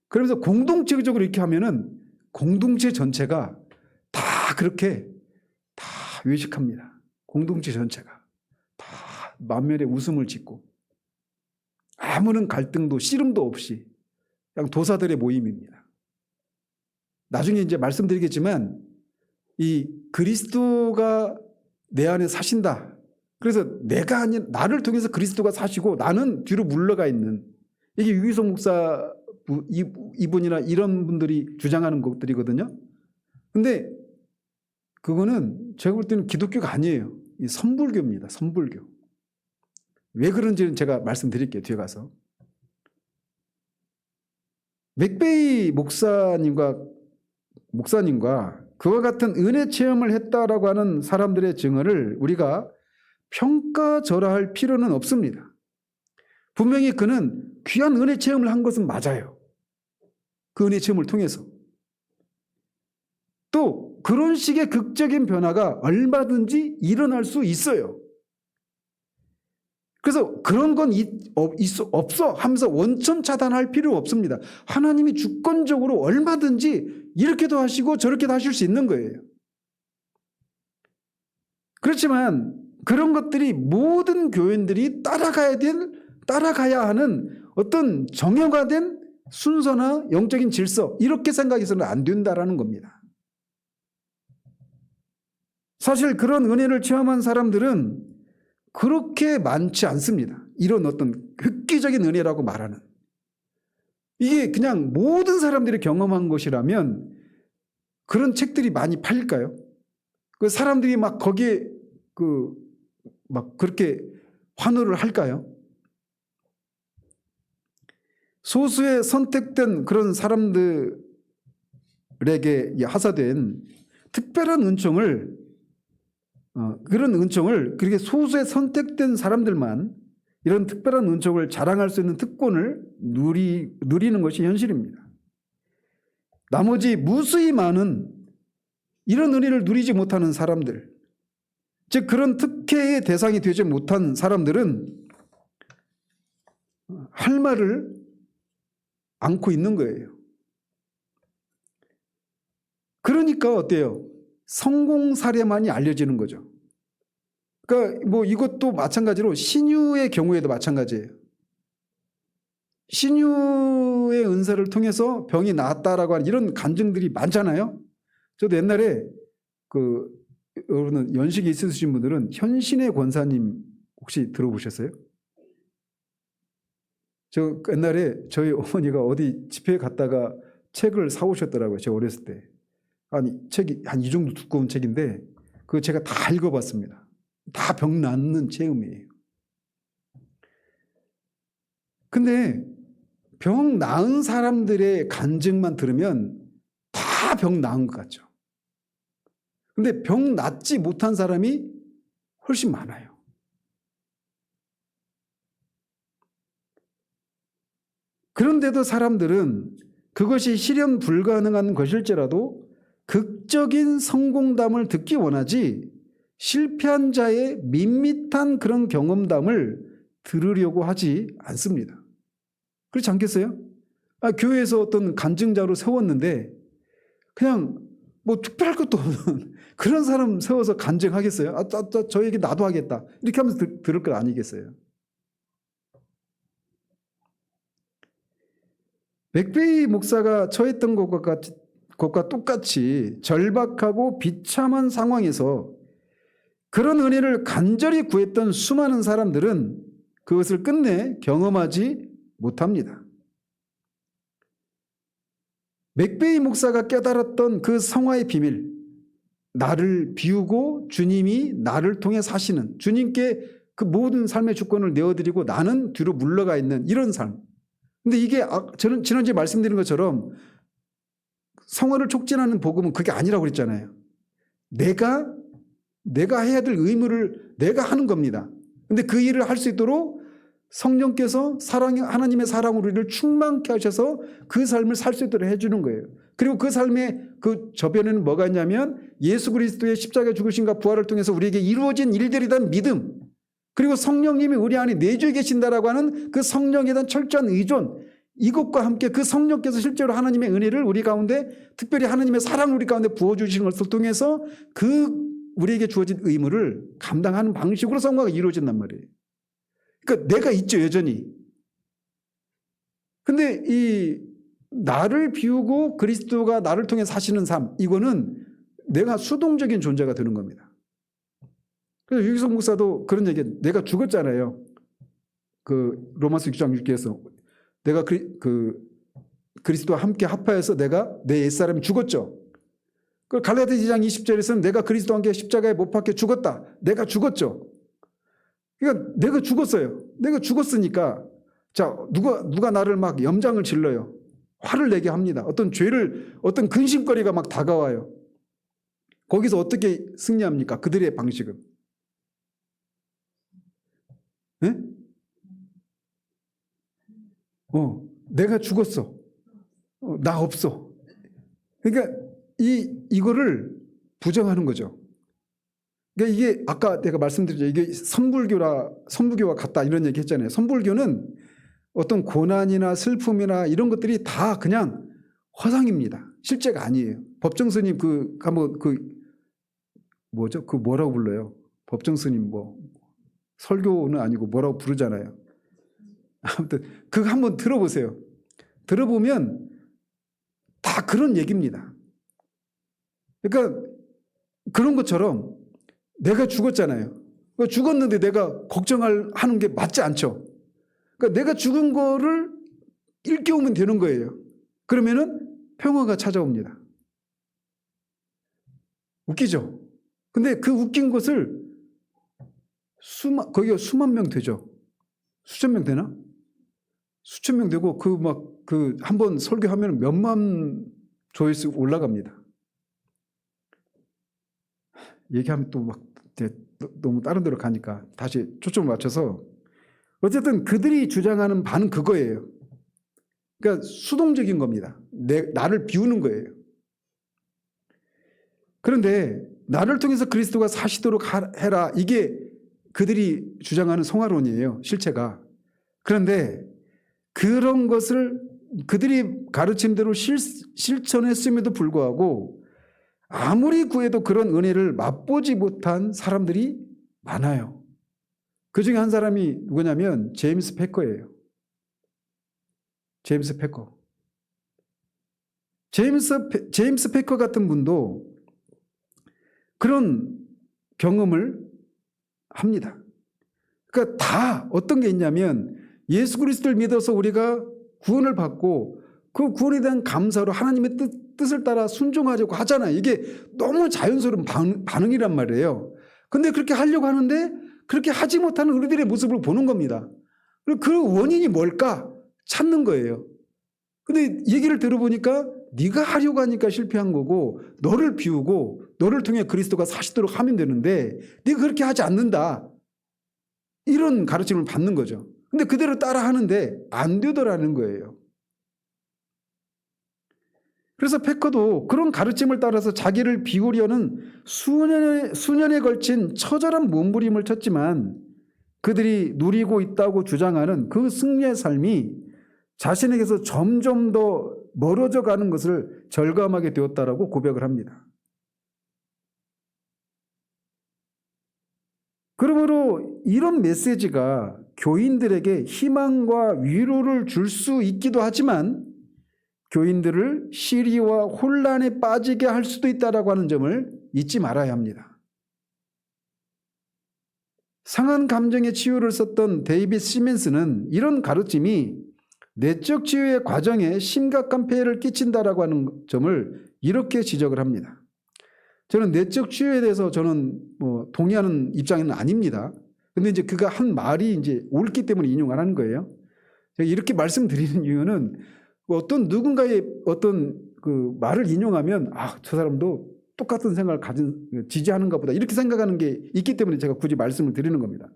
그래서 공동체적으로 이렇게 하면은 공동체 전체가 다 그렇게 다 외식합니다. 공동체 전체가 다 만면에 웃음을 짓고 아무런 갈등도 씨름도 없이 그냥 도사들의 모임입니다. 나중에 이제 말씀드리겠지만 이 그리스도가 내 안에 사신다. 그래서 내가 아닌 나를 통해서 그리스도가 사시고 나는 뒤로 물러가 있는 이게 유기성 목사 이분이나 이런 분들이 주장하는 것들이거든요. 근데 그거는 제가 볼 때는 기독교가 아니에요. 이 선불교입니다. 선불교. 왜 그런지는 제가 말씀드릴게요. 뒤에 가서. 맥베이 목사님과 그와 같은 은혜 체험을 했다라고 하는 사람들의 증언을 우리가 평가절하할 필요는 없습니다. 분명히 그는 귀한 은혜 체험을 한 것은 맞아요. 그 은혜 체험을 통해서. 또 그런 식의 극적인 변화가 얼마든지 일어날 수 있어요. 그래서 그런 건 없어 하면서 원천 차단할 필요 없습니다. 하나님이 주권적으로 얼마든지 이렇게도 하시고 저렇게도 하실 수 있는 거예요. 그렇지만 그런 것들이 모든 교인들이 따라가야 하는 어떤 정형화된 순서나 영적인 질서 이렇게 생각해서는 안 된다라는 겁니다. 사실 그런 은혜를 체험한 사람들은 그렇게 많지 않습니다. 이런 어떤 획기적인 은혜라고 말하는. 이게 그냥 모든 사람들이 경험한 것이라면 그런 책들이 많이 팔릴까요? 그 사람들이 막 거기에 막 그렇게 환호를 할까요? 소수의 선택된 그런 사람들에게 하사된 특별한 은총을 그런 은총을 그렇게 소수의 선택된 사람들만 이런 특별한 은총을 자랑할 수 있는 특권을 누리는 것이 현실입니다. 나머지 무수히 많은 이런 은혜를 누리지 못하는 사람들, 즉 그런 특혜의 대상이 되지 못한 사람들은 할 말을 않고 있는 거예요. 그러니까 어때요? 성공 사례만이 알려지는 거죠. 그러니까 뭐 이것도 마찬가지로 신유의 경우에도 마찬가지예요. 신유의 은사를 통해서 병이 나았다라고 하는 이런 간증들이 많잖아요. 저도 옛날에 여러분 연식이 있으신 분들은 현신의 권사님 혹시 들어보셨어요? 저 옛날에 저희 어머니가 어디 집회에 갔다가 책을 사오셨더라고요. 제가 어렸을 때. 아니 책이 한 이 정도 두꺼운 책인데 그거 제가 다 읽어봤습니다. 다 병 낫는 체험이에요. 근데 병 나은 사람들의 간증만 들으면 다 병 나은 것 같죠. 근데 병 낫지 못한 사람이 훨씬 많아요. 그런데도 사람들은 그것이 실현 불가능한 것일지라도 극적인 성공담을 듣기 원하지 실패한 자의 밋밋한 그런 경험담을 들으려고 하지 않습니다. 그렇지 않겠어요? 교회에서 어떤 간증자로 세웠는데 그냥 뭐 특별할 것도 없는 그런 사람 세워서 간증하겠어요? 저 얘기 나도 하겠다. 이렇게 하면서 들을 것 아니겠어요? 맥베이 목사가 처했던 것과 똑같이 절박하고 비참한 상황에서 그런 은혜를 간절히 구했던 수많은 사람들은 그것을 끝내 경험하지 못합니다. 맥베이 목사가 깨달았던 그 성화의 비밀, 나를 비우고 주님이 나를 통해 사시는, 주님께 그 모든 삶의 주권을 내어드리고 나는 뒤로 물러가 있는 이런 삶. 근데 이게 저는 지난주에 말씀드린 것처럼 성화를 촉진하는 복음은 그게 아니라고 그랬잖아요. 내가 해야 될 의무를 내가 하는 겁니다. 근데 그 일을 할 수 있도록 성령께서 하나님의 사랑으로 우리를 충만케 하셔서 그 삶을 살 수 있도록 해주는 거예요. 그리고 그 삶의 그 저변에는 뭐가 있냐면 예수 그리스도의 십자가 죽으심과 부활을 통해서 우리에게 이루어진 일들이란 믿음, 그리고 성령님이 우리 안에 내주에 계신다라고 하는 그 성령에 대한 철저한 의존, 이것과 함께 그 성령께서 실제로 하나님의 은혜를 우리 가운데, 특별히 하나님의 사랑을 우리 가운데 부어주시는 것을 통해서 그 우리에게 주어진 의무를 감당하는 방식으로 성화가 이루어진단 말이에요. 그러니까 내가 있죠, 여전히. 근데 이 나를 비우고 그리스도가 나를 통해 사시는 삶, 이거는 내가 수동적인 존재가 되는 겁니다. 그래서 유기성 목사도 그런 얘기, 내가 죽었잖아요. 그 로마서 6장 6절에서 내가 그리스도와 함께 합하여서 내가 내 옛사람이 죽었죠. 그 갈라디아 2장 20절에서는 내가 그리스도와 함께 십자가에 못 박혀 죽었다. 내가 죽었죠. 그러니까 내가 죽었어요. 내가 죽었으니까 자 누가 나를 막 염장을 질러요. 화를 내게 합니다. 어떤 근심거리가 막 다가와요. 거기서 어떻게 승리합니까? 그들의 방식은. 네? 내가 죽었어. 나 없어. 그러니까 이거를 부정하는 거죠. 그러니까 이게 아까 내가 말씀드렸죠. 이게 선불교와 같다 이런 얘기 했잖아요. 선불교는 어떤 고난이나 슬픔이나 이런 것들이 다 그냥 허상입니다. 실제가 아니에요. 법정 스님 뭐죠? 그 뭐라고 불러요? 법정 스님 설교는 아니고 뭐라고 부르잖아요. 아무튼 그거 한번 들어보세요. 들어보면 다 그런 얘기입니다. 그러니까 그런 것처럼 내가 죽었잖아요. 죽었는데 내가 걱정하는 게 맞지 않죠. 그러니까 내가 죽은 거를 일깨우면 되는 거예요. 그러면은 평화가 찾아옵니다. 웃기죠? 근데 그 웃긴 것을 거기가 수만 명 되죠? 수천 명 되나? 수천 명 되고 한 번 설교하면 몇만 조회수 올라갑니다. 얘기하면 또 너무 다른 데로 가니까 다시 초점을 맞춰서 어쨌든 그들이 주장하는 바는 그거예요. 그러니까 수동적인 겁니다. 나를 비우는 거예요. 그런데 나를 통해서 그리스도가 사시도록 해라. 이게 그들이 주장하는 성화론이에요. 실체가. 그런데 그런 것을 그들이 가르침대로 실천했음에도 불구하고 아무리 구해도 그런 은혜를 맛보지 못한 사람들이 많아요. 그 중에 한 사람이 누구냐면 제임스 패커예요. 제임스 패커. 제임스 패커 같은 분도 그런 경험을 합니다. 그러니까 다 어떤 게 있냐면 예수 그리스도를 믿어서 우리가 구원을 받고 그 구원에 대한 감사로 하나님의 뜻을 따라 순종하려고 하잖아요. 이게 너무 자연스러운 반응이란 말이에요. 근데 그렇게 하려고 하는데 그렇게 하지 못하는 우리들의 모습을 보는 겁니다. 그리고 그 원인이 뭘까 찾는 거예요. 근데 얘기를 들어보니까 네가 하려고 하니까 실패한 거고 너를 비우고 너를 통해 그리스도가 사시도록 하면 되는데 네가 그렇게 하지 않는다. 이런 가르침을 받는 거죠. 근데 그대로 따라 하는데 안 되더라는 거예요. 그래서 패커도 그런 가르침을 따라서 자기를 비우려는 수년에 걸친 처절한 몸부림을 쳤지만 그들이 누리고 있다고 주장하는 그 승리의 삶이 자신에게서 점점 더 멀어져 가는 것을 절감하게 되었다라고 고백을 합니다. 그러므로 이런 메시지가 교인들에게 희망과 위로를 줄 수 있기도 하지만 교인들을 시리와 혼란에 빠지게 할 수도 있다라고 하는 점을 잊지 말아야 합니다. 상한 감정의 치유를 썼던 데이빗 시멘스는 이런 가르침이 내적 치유의 과정에 심각한 폐해를 끼친다라고 하는 점을 이렇게 지적을 합니다. 저는 내적 치유에 대해서 저는 동의하는 입장은 아닙니다. 근데 이제 그가 한 말이 이제 옳기 때문에 인용을 하는 거예요. 제가 이렇게 말씀드리는 이유는 어떤 누군가의 어떤 그 말을 인용하면 저 사람도 똑같은 생각을 지지하는가 보다 이렇게 생각하는 게 있기 때문에 제가 굳이 말씀을 드리는 겁니다.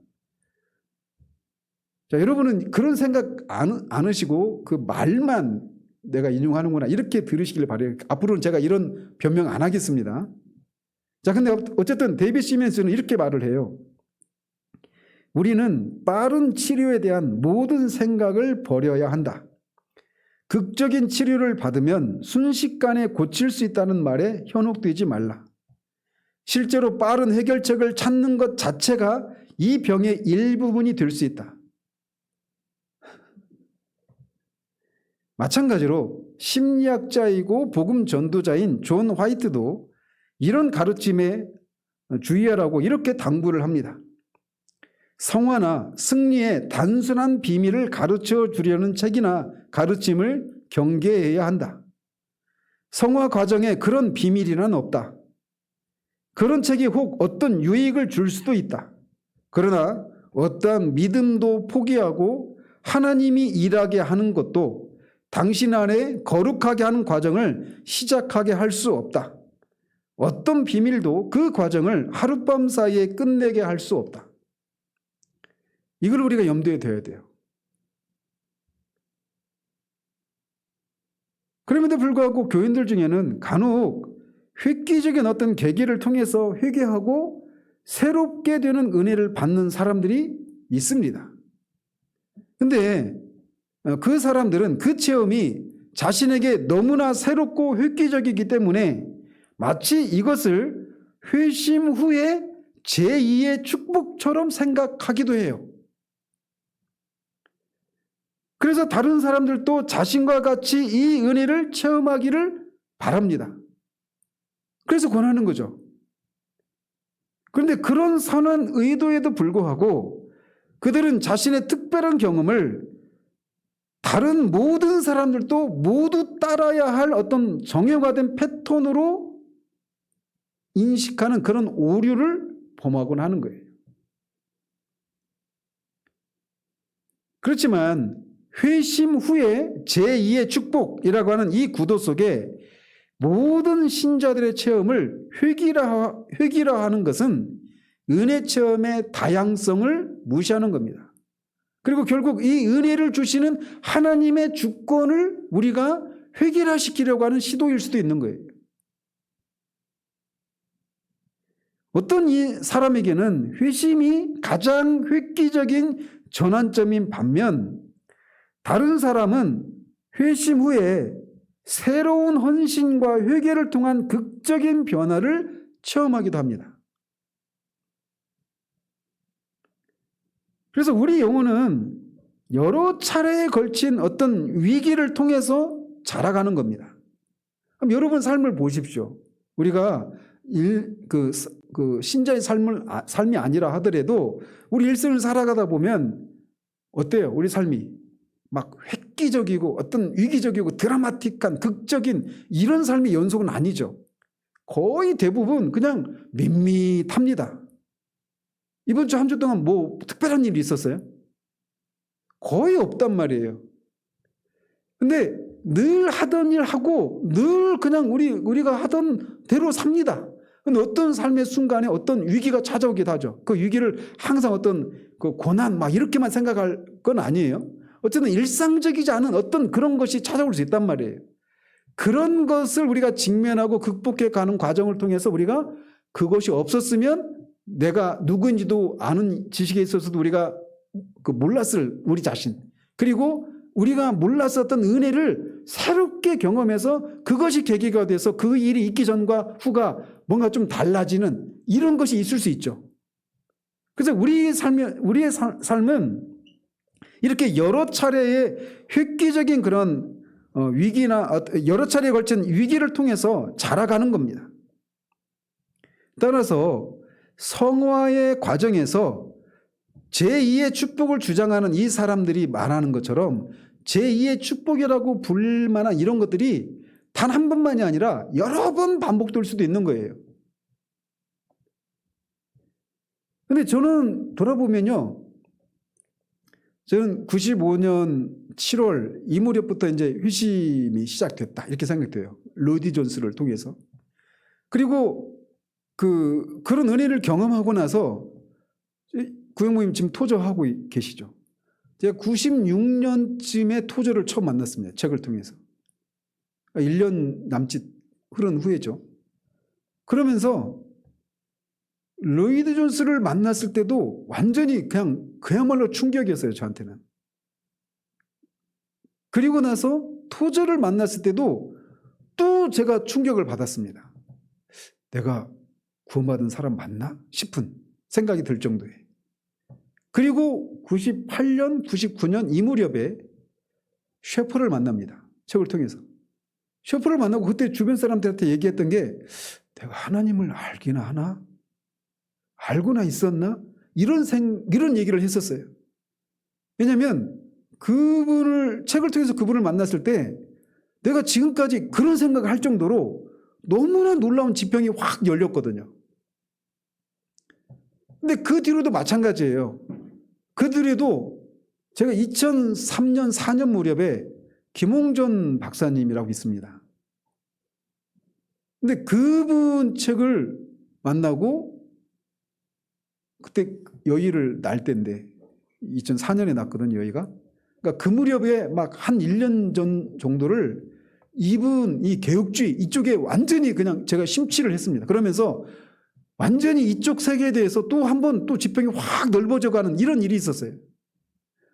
자, 여러분은 그런 생각 안 하시고 그 말만 내가 인용하는구나 이렇게 들으시길 바라요. 앞으로는 제가 이런 변명 안 하겠습니다. 자, 근데 어쨌든 데이빗 시멘스는 이렇게 말을 해요. 우리는 빠른 치료에 대한 모든 생각을 버려야 한다. 극적인 치료를 받으면 순식간에 고칠 수 있다는 말에 현혹되지 말라. 실제로 빠른 해결책을 찾는 것 자체가 이 병의 일부분이 될 수 있다. 마찬가지로 심리학자이고 복음 전도자인 존 화이트도 이런 가르침에 주의하라고 이렇게 당부를 합니다. 성화나 승리의 단순한 비밀을 가르쳐 주려는 책이나 가르침을 경계해야 한다. 성화 과정에 그런 비밀이란 없다. 그런 책이 혹 어떤 유익을 줄 수도 있다. 그러나 어떠한 믿음도 포기하고 하나님이 일하게 하는 것도 당신 안에 거룩하게 하는 과정을 시작하게 할 수 없다. 어떤 비밀도 그 과정을 하룻밤 사이에 끝내게 할 수 없다. 이걸 우리가 염두에 둬야 돼요. 그럼에도 불구하고 교인들 중에는 간혹 획기적인 어떤 계기를 통해서 회개하고 새롭게 되는 은혜를 받는 사람들이 있습니다. 근데 그 사람들은 그 체험이 자신에게 너무나 새롭고 획기적이기 때문에 마치 이것을 회심 후에 제2의 축복처럼 생각하기도 해요. 그래서 다른 사람들도 자신과 같이 이 은혜를 체험하기를 바랍니다. 그래서 권하는 거죠. 그런데 그런 선한 의도에도 불구하고 그들은 자신의 특별한 경험을 다른 모든 사람들도 모두 따라야 할 어떤 정형화된 패턴으로 인식하는 그런 오류를 범하곤 하는 거예요. 그렇지만 회심 후에 제2의 축복이라고 하는 이 구도 속에 모든 신자들의 체험을 회귀라하는 것은 은혜 체험의 다양성을 무시하는 겁니다. 그리고 결국 이 은혜를 주시는 하나님의 주권을 우리가 회귀라시키려고 하는 시도일 수도 있는 거예요. 어떤 이 사람에게는 회심이 가장 획기적인 전환점인 반면 다른 사람은 회심 후에 새로운 헌신과 회개를 통한 극적인 변화를 체험하기도 합니다. 그래서 우리 영혼은 여러 차례에 걸친 어떤 위기를 통해서 자라가는 겁니다. 그럼 여러분 삶을 보십시오. 우리가 신자의 삶이 아니라 하더라도 우리 일생을 살아가다 보면 어때요? 우리 삶이 막 획기적이고 어떤 위기적이고 드라마틱한 극적인 이런 삶의 연속은 아니죠. 거의 대부분 그냥 밋밋합니다. 이번 주 한 주 동안 뭐 특별한 일이 있었어요? 거의 없단 말이에요. 근데 늘 하던 일 하고 늘 그냥 우리가 하던 대로 삽니다. 근데 어떤 삶의 순간에 어떤 위기가 찾아오기도 하죠. 그 위기를 항상 어떤 그 고난 막 이렇게만 생각할 건 아니에요. 어쨌든 일상적이지 않은 어떤 그런 것이 찾아올 수 있단 말이에요. 그런 것을 우리가 직면하고 극복해 가는 과정을 통해서 우리가 그것이 없었으면 내가 누구인지도 아는 지식에 있어서도 우리가 몰랐을 우리 자신, 그리고 우리가 몰랐었던 은혜를 새롭게 경험해서 그것이 계기가 돼서 그 일이 있기 전과 후가 뭔가 좀 달라지는 이런 것이 있을 수 있죠. 그래서 우리의 삶은 이렇게 여러 차례의 획기적인 그런 위기나 여러 차례에 걸친 위기를 통해서 자라가는 겁니다. 따라서 성화의 과정에서 제2의 축복을 주장하는 이 사람들이 말하는 것처럼 제2의 축복이라고 부를 만한 이런 것들이 단 한 번만이 아니라 여러 번 반복될 수도 있는 거예요. 근데 저는 돌아보면요. 저는 95년 7월 이 무렵부터 이제 회심이 시작됐다 이렇게 생각돼요. 로이드 존스를 통해서. 그리고 그런 은혜를 경험하고 나서 구영모님 지금 토저하고 계시죠. 제가 96년쯤에 토저를 처음 만났습니다. 책을 통해서. 1년 남짓 흐른 후에죠. 그러면서 로이드 존스를 만났을 때도 완전히 그야말로 충격이었어요. 저한테는. 그리고 나서 토저를 만났을 때도 또 제가 충격을 받았습니다. 내가 구원받은 사람 맞나 싶은 생각이 들 정도에. 그리고 98년, 99년 이 무렵에 셰퍼를 만납니다. 책을 통해서. 셰퍼를 만나고 그때 주변 사람들한테 얘기했던 게 내가 하나님을 알기나 하나? 알고나 있었나? 이런 얘기를 했었어요. 왜냐하면 책을 통해서 그분을 만났을 때 내가 지금까지 그런 생각을 할 정도로 너무나 놀라운 지평이 확 열렸거든요. 근데 그 뒤로도 마찬가지예요. 그 뒤로도 제가 2003년, 4년 무렵에 김홍전 박사님이라고 있습니다. 근데 그분 책을 만나고 그때 여의를 날 때인데 2004년에 났거든요, 여의가. 그러니까 그 무렵에 막 한 1년 전 정도를 이분 이 개혁주의 이쪽에 완전히 그냥 제가 심취를 했습니다. 그러면서 완전히 이쪽 세계에 대해서 또 한 번 또 지평이 확 넓어져가는 이런 일이 있었어요.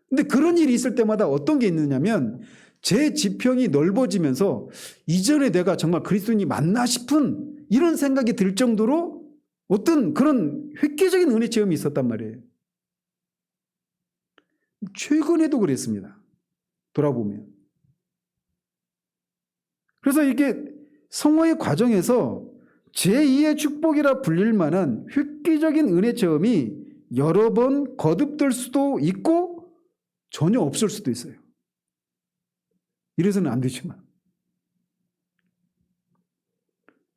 근데 그런 일이 있을 때마다 어떤 게 있느냐면 제 지평이 넓어지면서 이전에 내가 정말 그리스도인이 맞나 싶은 이런 생각이 들 정도로 어떤 그런 획기적인 은혜 체험이 있었단 말이에요. 최근에도 그랬습니다. 돌아보면. 그래서 이게 성화의 과정에서 제2의 축복이라 불릴 만한 획기적인 은혜 체험이 여러 번 거듭될 수도 있고 전혀 없을 수도 있어요. 이래서는 안 되지만.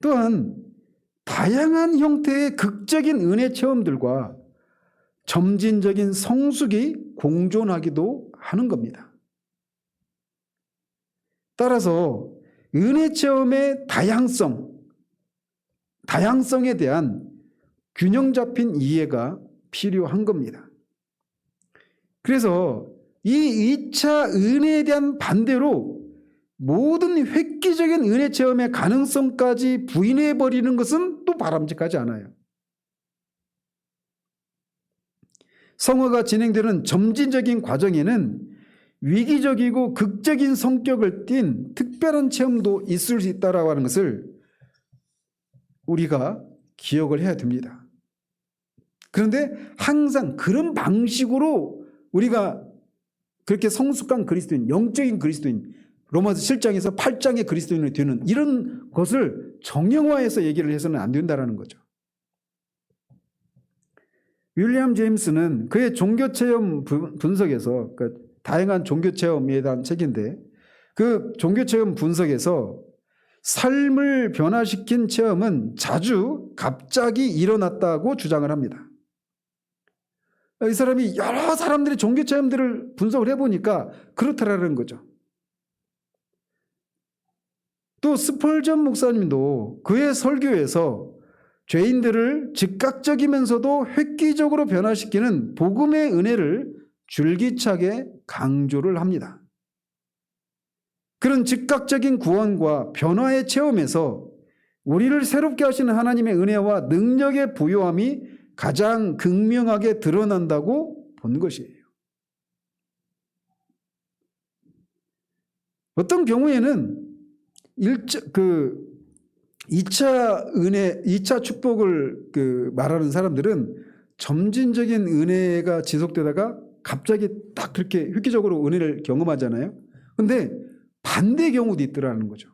또한 다양한 형태의 극적인 은혜 체험들과 점진적인 성숙이 공존하기도 하는 겁니다. 따라서 은혜 체험의 다양성에 대한 균형 잡힌 이해가 필요한 겁니다. 그래서 이 2차 은혜에 대한 반대로 모든 획기적인 은혜 체험의 가능성까지 부인해버리는 것은 또 바람직하지 않아요. 성화가 진행되는 점진적인 과정에는 위기적이고 극적인 성격을 띤 특별한 체험도 있을 수 있다라고 하는 것을 우리가 기억을 해야 됩니다. 그런데 항상 그런 방식으로 우리가 그렇게 성숙한 그리스도인, 영적인 그리스도인, 로마서 7장에서 8장의 그리스도인이 되는 이런 것을 정형화해서 얘기를 해서는 안 된다는 거죠. 윌리엄 제임스는 그의 종교체험 분석에서, 그러니까 다양한 종교체험에 대한 책인데, 그 종교체험 분석에서 삶을 변화시킨 체험은 자주 갑자기 일어났다고 주장을 합니다. 이 사람이 여러 사람들의 종교체험들을 분석을 해보니까 그렇다라는 거죠. 또 스펄전 목사님도 그의 설교에서 죄인들을 즉각적이면서도 획기적으로 변화시키는 복음의 은혜를 줄기차게 강조를 합니다. 그런 즉각적인 구원과 변화의 체험에서 우리를 새롭게 하시는 하나님의 은혜와 능력의 부요함이 가장 극명하게 드러난다고 본 것이에요. 어떤 경우에는 2차 은혜, 2차 축복을 말하는 사람들은 점진적인 은혜가 지속되다가 갑자기 딱 그렇게 획기적으로 은혜를 경험하잖아요. 그런데 반대 경우도 있더라는 거죠.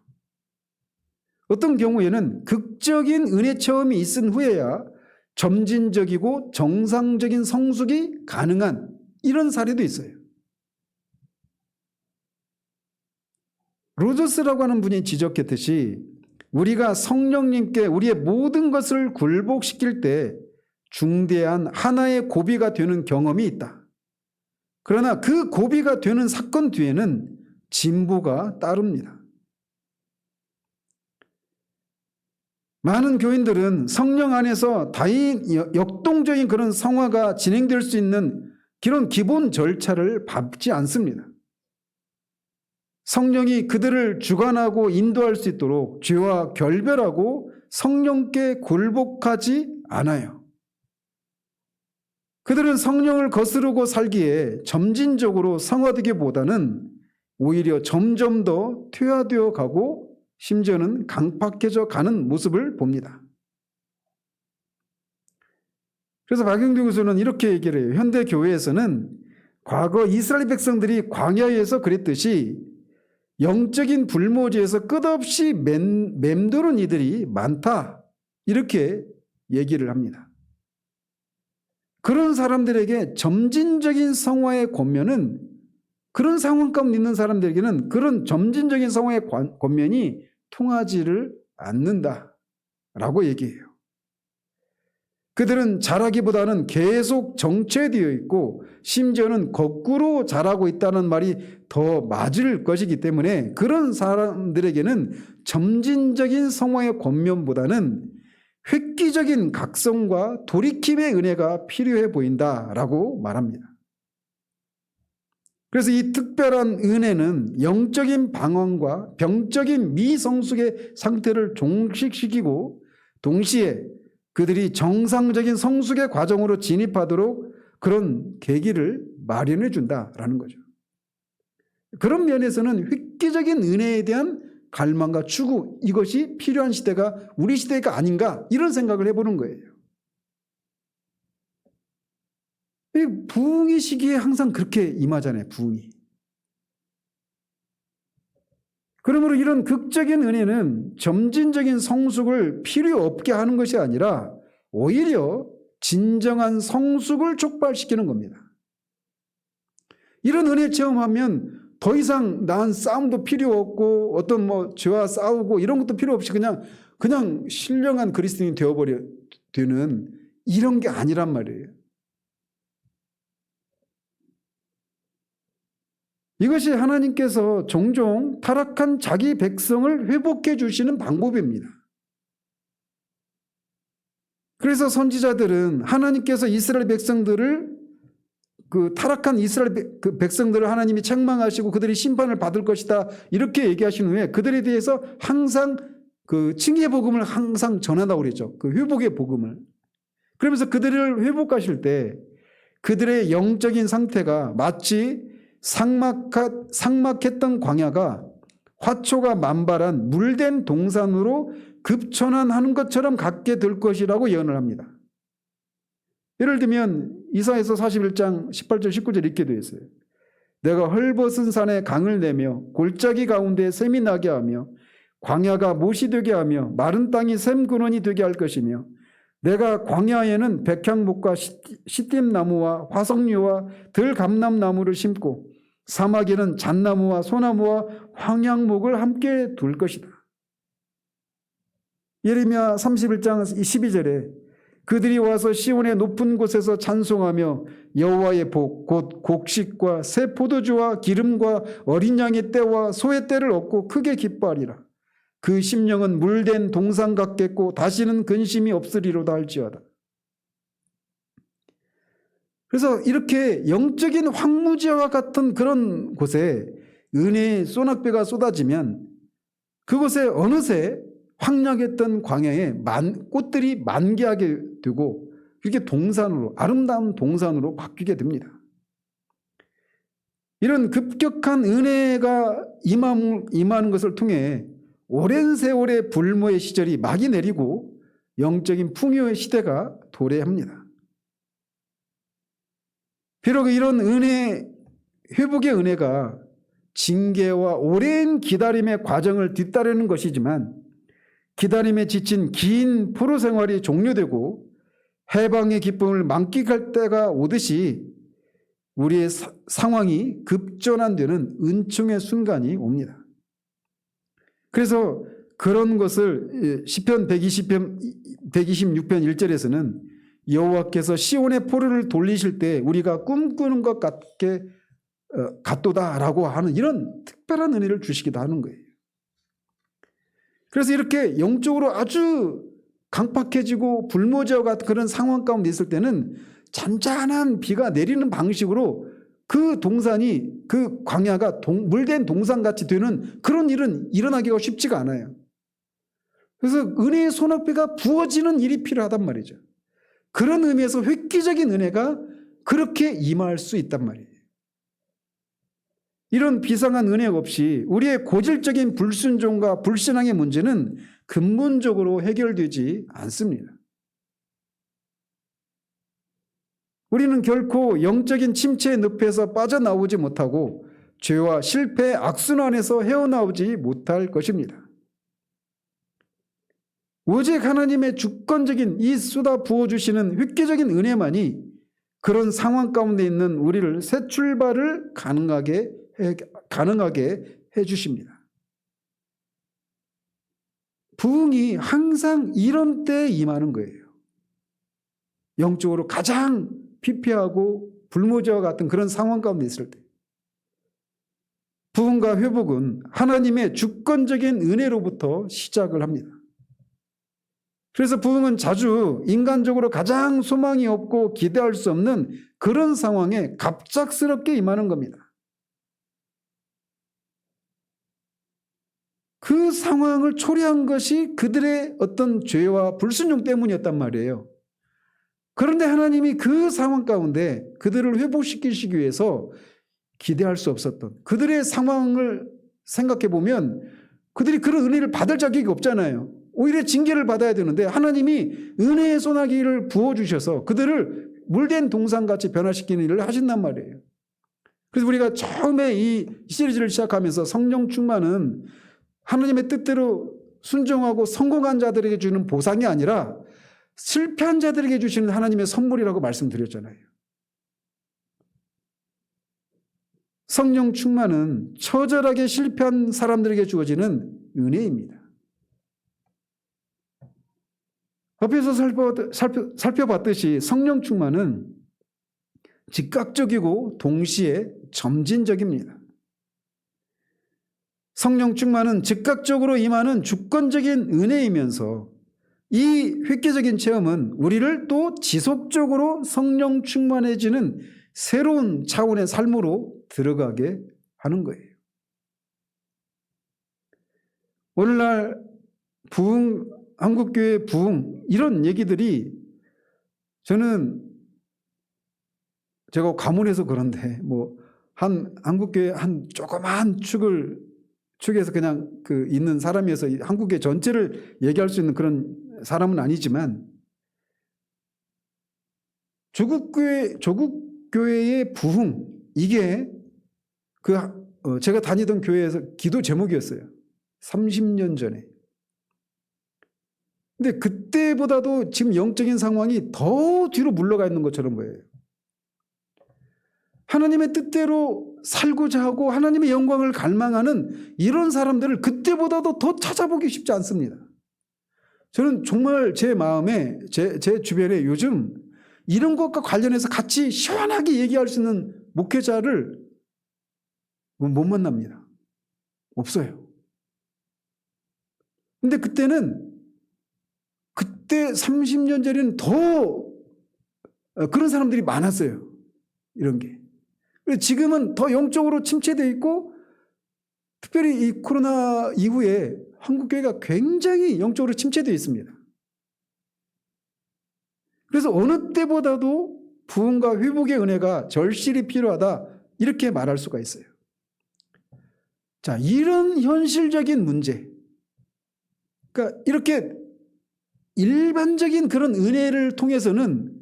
어떤 경우에는 극적인 은혜 체험이 있은 후에야 점진적이고 정상적인 성숙이 가능한 이런 사례도 있어요. 로저스라고 하는 분이 지적했듯이 우리가 성령님께 우리의 모든 것을 굴복시킬 때 중대한 하나의 고비가 되는 경험이 있다. 그러나 그 고비가 되는 사건 뒤에는 진보가 따릅니다. 많은 교인들은 성령 안에서 역동적인 그런 성화가 진행될 수 있는 그런 기본 절차를 밟지 않습니다. 성령이 그들을 주관하고 인도할 수 있도록 죄와 결별하고 성령께 굴복하지 않아요. 그들은 성령을 거스르고 살기에 점진적으로 성화되기보다는 오히려 점점 더 퇴화되어 가고 심지어는 강팍해져 가는 모습을 봅니다. 그래서 박영규 교수는 이렇게 얘기를 해요. 현대 교회에서는 과거 이스라엘 백성들이 광야에서 그랬듯이 영적인 불모지에서 끝없이 맴도는 이들이 많다. 이렇게 얘기를 합니다. 그런 사람들에게 점진적인 성화의 권면은 그런 상황 가운데 있는 사람들에게는 그런 점진적인 성화의 권면이 통하지를 않는다라고 얘기해요. 그들은 자라기보다는 계속 정체되어 있고 심지어는 거꾸로 자라고 있다는 말이 더 맞을 것이기 때문에 그런 사람들에게는 점진적인 성화의 권면보다는 획기적인 각성과 돌이킴의 은혜가 필요해 보인다라고 말합니다. 그래서 이 특별한 은혜는 영적인 방황과 병적인 미성숙의 상태를 종식시키고 동시에 그들이 정상적인 성숙의 과정으로 진입하도록 그런 계기를 마련해 준다라는 거죠. 그런 면에서는 획기적인 은혜에 대한 갈망과 추구, 이것이 필요한 시대가 우리 시대가 아닌가 이런 생각을 해보는 거예요. 부흥의 시기에 항상 그렇게 임하잖아요. 부흥이. 그러므로 이런 극적인 은혜는 점진적인 성숙을 필요 없게 하는 것이 아니라 오히려 진정한 성숙을 촉발시키는 겁니다. 이런 은혜 체험하면 더 이상 난 싸움도 필요 없고 어떤 죄와 싸우고 이런 것도 필요 없이 그냥 신령한 그리스도인이 되는 이런 게 아니란 말이에요. 이것이 하나님께서 종종 타락한 자기 백성을 회복해 주시는 방법입니다. 그래서 선지자들은 하나님께서 이스라엘 백성들을 타락한 이스라엘 백성들을 하나님이 책망하시고 그들이 심판을 받을 것이다 이렇게 얘기하신 후에 그들에 대해서 항상 칭의의 복음을 항상 전한다고 그랬죠. 회복의 복음을. 그러면서 그들을 회복하실 때 그들의 영적인 상태가 마치 삭막했던 광야가 화초가 만발한 물된 동산으로 급전환하는 것처럼 갖게 될 것이라고 예언을 합니다. 예를 들면 이사야서 41장 18절 19절 이렇게 되어 있어요. 내가 헐벗은 산에 강을 내며 골짜기 가운데 샘이 나게 하며 광야가 못이 되게 하며 마른 땅이 샘 근원이 되게 할 것이며 내가 광야에는 백향목과 시띠나무와 화석류와 들감람나무를 심고 사막에는 잣나무와 소나무와 황양목을 함께 둘 것이다. 예레미야 31장 12절에 그들이 와서 시온의 높은 곳에서 찬송하며 여호와의 복 곧 곡식과 새 포도주와 기름과 어린 양의 떼와 소의 떼를 얻고 크게 기뻐하리라. 그 심령은 물된 동산 같겠고 다시는 근심이 없으리로다 할지어다. 그래서 이렇게 영적인 황무지와 같은 그런 곳에 은혜의 소낙비가 쏟아지면 그곳에 어느새 황량했던 광야에 꽃들이 만개하게 되고 이렇게 동산으로 아름다운 동산으로 바뀌게 됩니다. 이런 급격한 은혜가 임하는 것을 통해 오랜 세월의 불모의 시절이 막이 내리고 영적인 풍요의 시대가 도래합니다. 비록 이런 회복의 은혜가 징계와 오랜 기다림의 과정을 뒤따르는 것이지만 기다림에 지친 긴 포로 생활이 종료되고 해방의 기쁨을 만끽할 때가 오듯이 우리의 상황이 급전환되는 은총의 순간이 옵니다. 그래서 그런 것을 시편 126편 1절에서는 여호와께서 시온의 포로를 돌리실 때 우리가 꿈꾸는 것 같도다라고 하는 이런 특별한 은혜를 주시기도 하는 거예요. 그래서 이렇게 영적으로 아주 강팍해지고 불모지와 같은 그런 상황 가운데 있을 때는 잔잔한 비가 내리는 방식으로 그 동산이 그 광야가 물된 동산같이 되는 그런 일은 일어나기가 쉽지가 않아요. 그래서 은혜의 소낙비가 부어지는 일이 필요하단 말이죠. 그런 의미에서 획기적인 은혜가 그렇게 임할 수 있단 말이에요. 이런 비상한 은혜 없이 우리의 고질적인 불순종과 불신앙의 문제는 근본적으로 해결되지 않습니다. 우리는 결코 영적인 침체의 늪에서 빠져나오지 못하고 죄와 실패의 악순환에서 헤어나오지 못할 것입니다. 오직 하나님의 주권적인 이 쏟아 부어주시는 획기적인 은혜만이 그런 상황 가운데 있는 우리를 새 출발을 가능하게 해주십니다. 부흥이 항상 이런 때에 임하는 거예요. 영적으로 가장 피폐하고 불모지와 같은 그런 상황 가운데 있을 때 부흥과 회복은 하나님의 주권적인 은혜로부터 시작을 합니다. 그래서 부흥은 자주 인간적으로 가장 소망이 없고 기대할 수 없는 그런 상황에 갑작스럽게 임하는 겁니다. 그 상황을 초래한 것이 그들의 어떤 죄와 불순종 때문이었단 말이에요. 그런데 하나님이 그 상황 가운데 그들을 회복시키시기 위해서 기대할 수 없었던 그들의 상황을 생각해 보면 그들이 그런 은혜를 받을 자격이 없잖아요. 오히려 징계를 받아야 되는데 하나님이 은혜의 소나기를 부어주셔서 그들을 물된 동산같이 변화시키는 일을 하신단 말이에요. 그래서 우리가 처음에 이 시리즈를 시작하면서 성령 충만은 하나님의 뜻대로 순종하고 성공한 자들에게 주는 보상이 아니라 실패한 자들에게 주시는 하나님의 선물이라고 말씀드렸잖아요. 성령 충만은 처절하게 실패한 사람들에게 주어지는 은혜입니다. 앞에서 살펴봤듯이 성령 충만은 즉각적이고 동시에 점진적입니다. 성령 충만은 즉각적으로 임하는 주권적인 은혜이면서 이 획기적인 체험은 우리를 또 지속적으로 성령 충만해지는 새로운 차원의 삶으로 들어가게 하는 거예요. 오늘날 부흥, 한국교회 부흥 이런 얘기들이 저는 제가 가문에서 그런데 한국교회 한 조그마한 축에서 그냥 있는 사람이어서 한국교회 전체를 얘기할 수 있는 그런 사람은 아니지만 조국교회의 부흥 이게 제가 다니던 교회에서 기도 제목이었어요. 30년 전에. 근데 그때보다도 지금 영적인 상황이 더 뒤로 물러가 있는 것처럼 보여요. 하나님의 뜻대로 살고자 하고 하나님의 영광을 갈망하는 이런 사람들을 그때보다도 더 찾아보기 쉽지 않습니다. 저는 정말 제 마음에 제 주변에 요즘 이런 것과 관련해서 같이 시원하게 얘기할 수 있는 목회자를 못 만납니다. 없어요. 근데 그때 30년 전에는 더 그런 사람들이 많았어요. 이런 게. 지금은 더 영적으로 침체되어 있고 특별히 이 코로나 이후에 한국교회가 굉장히 영적으로 침체되어 있습니다. 그래서 어느 때보다도 부흥과 회복의 은혜가 절실히 필요하다 이렇게 말할 수가 있어요. 자, 이런 현실적인 문제, 그러니까 이렇게 일반적인 그런 은혜를 통해서는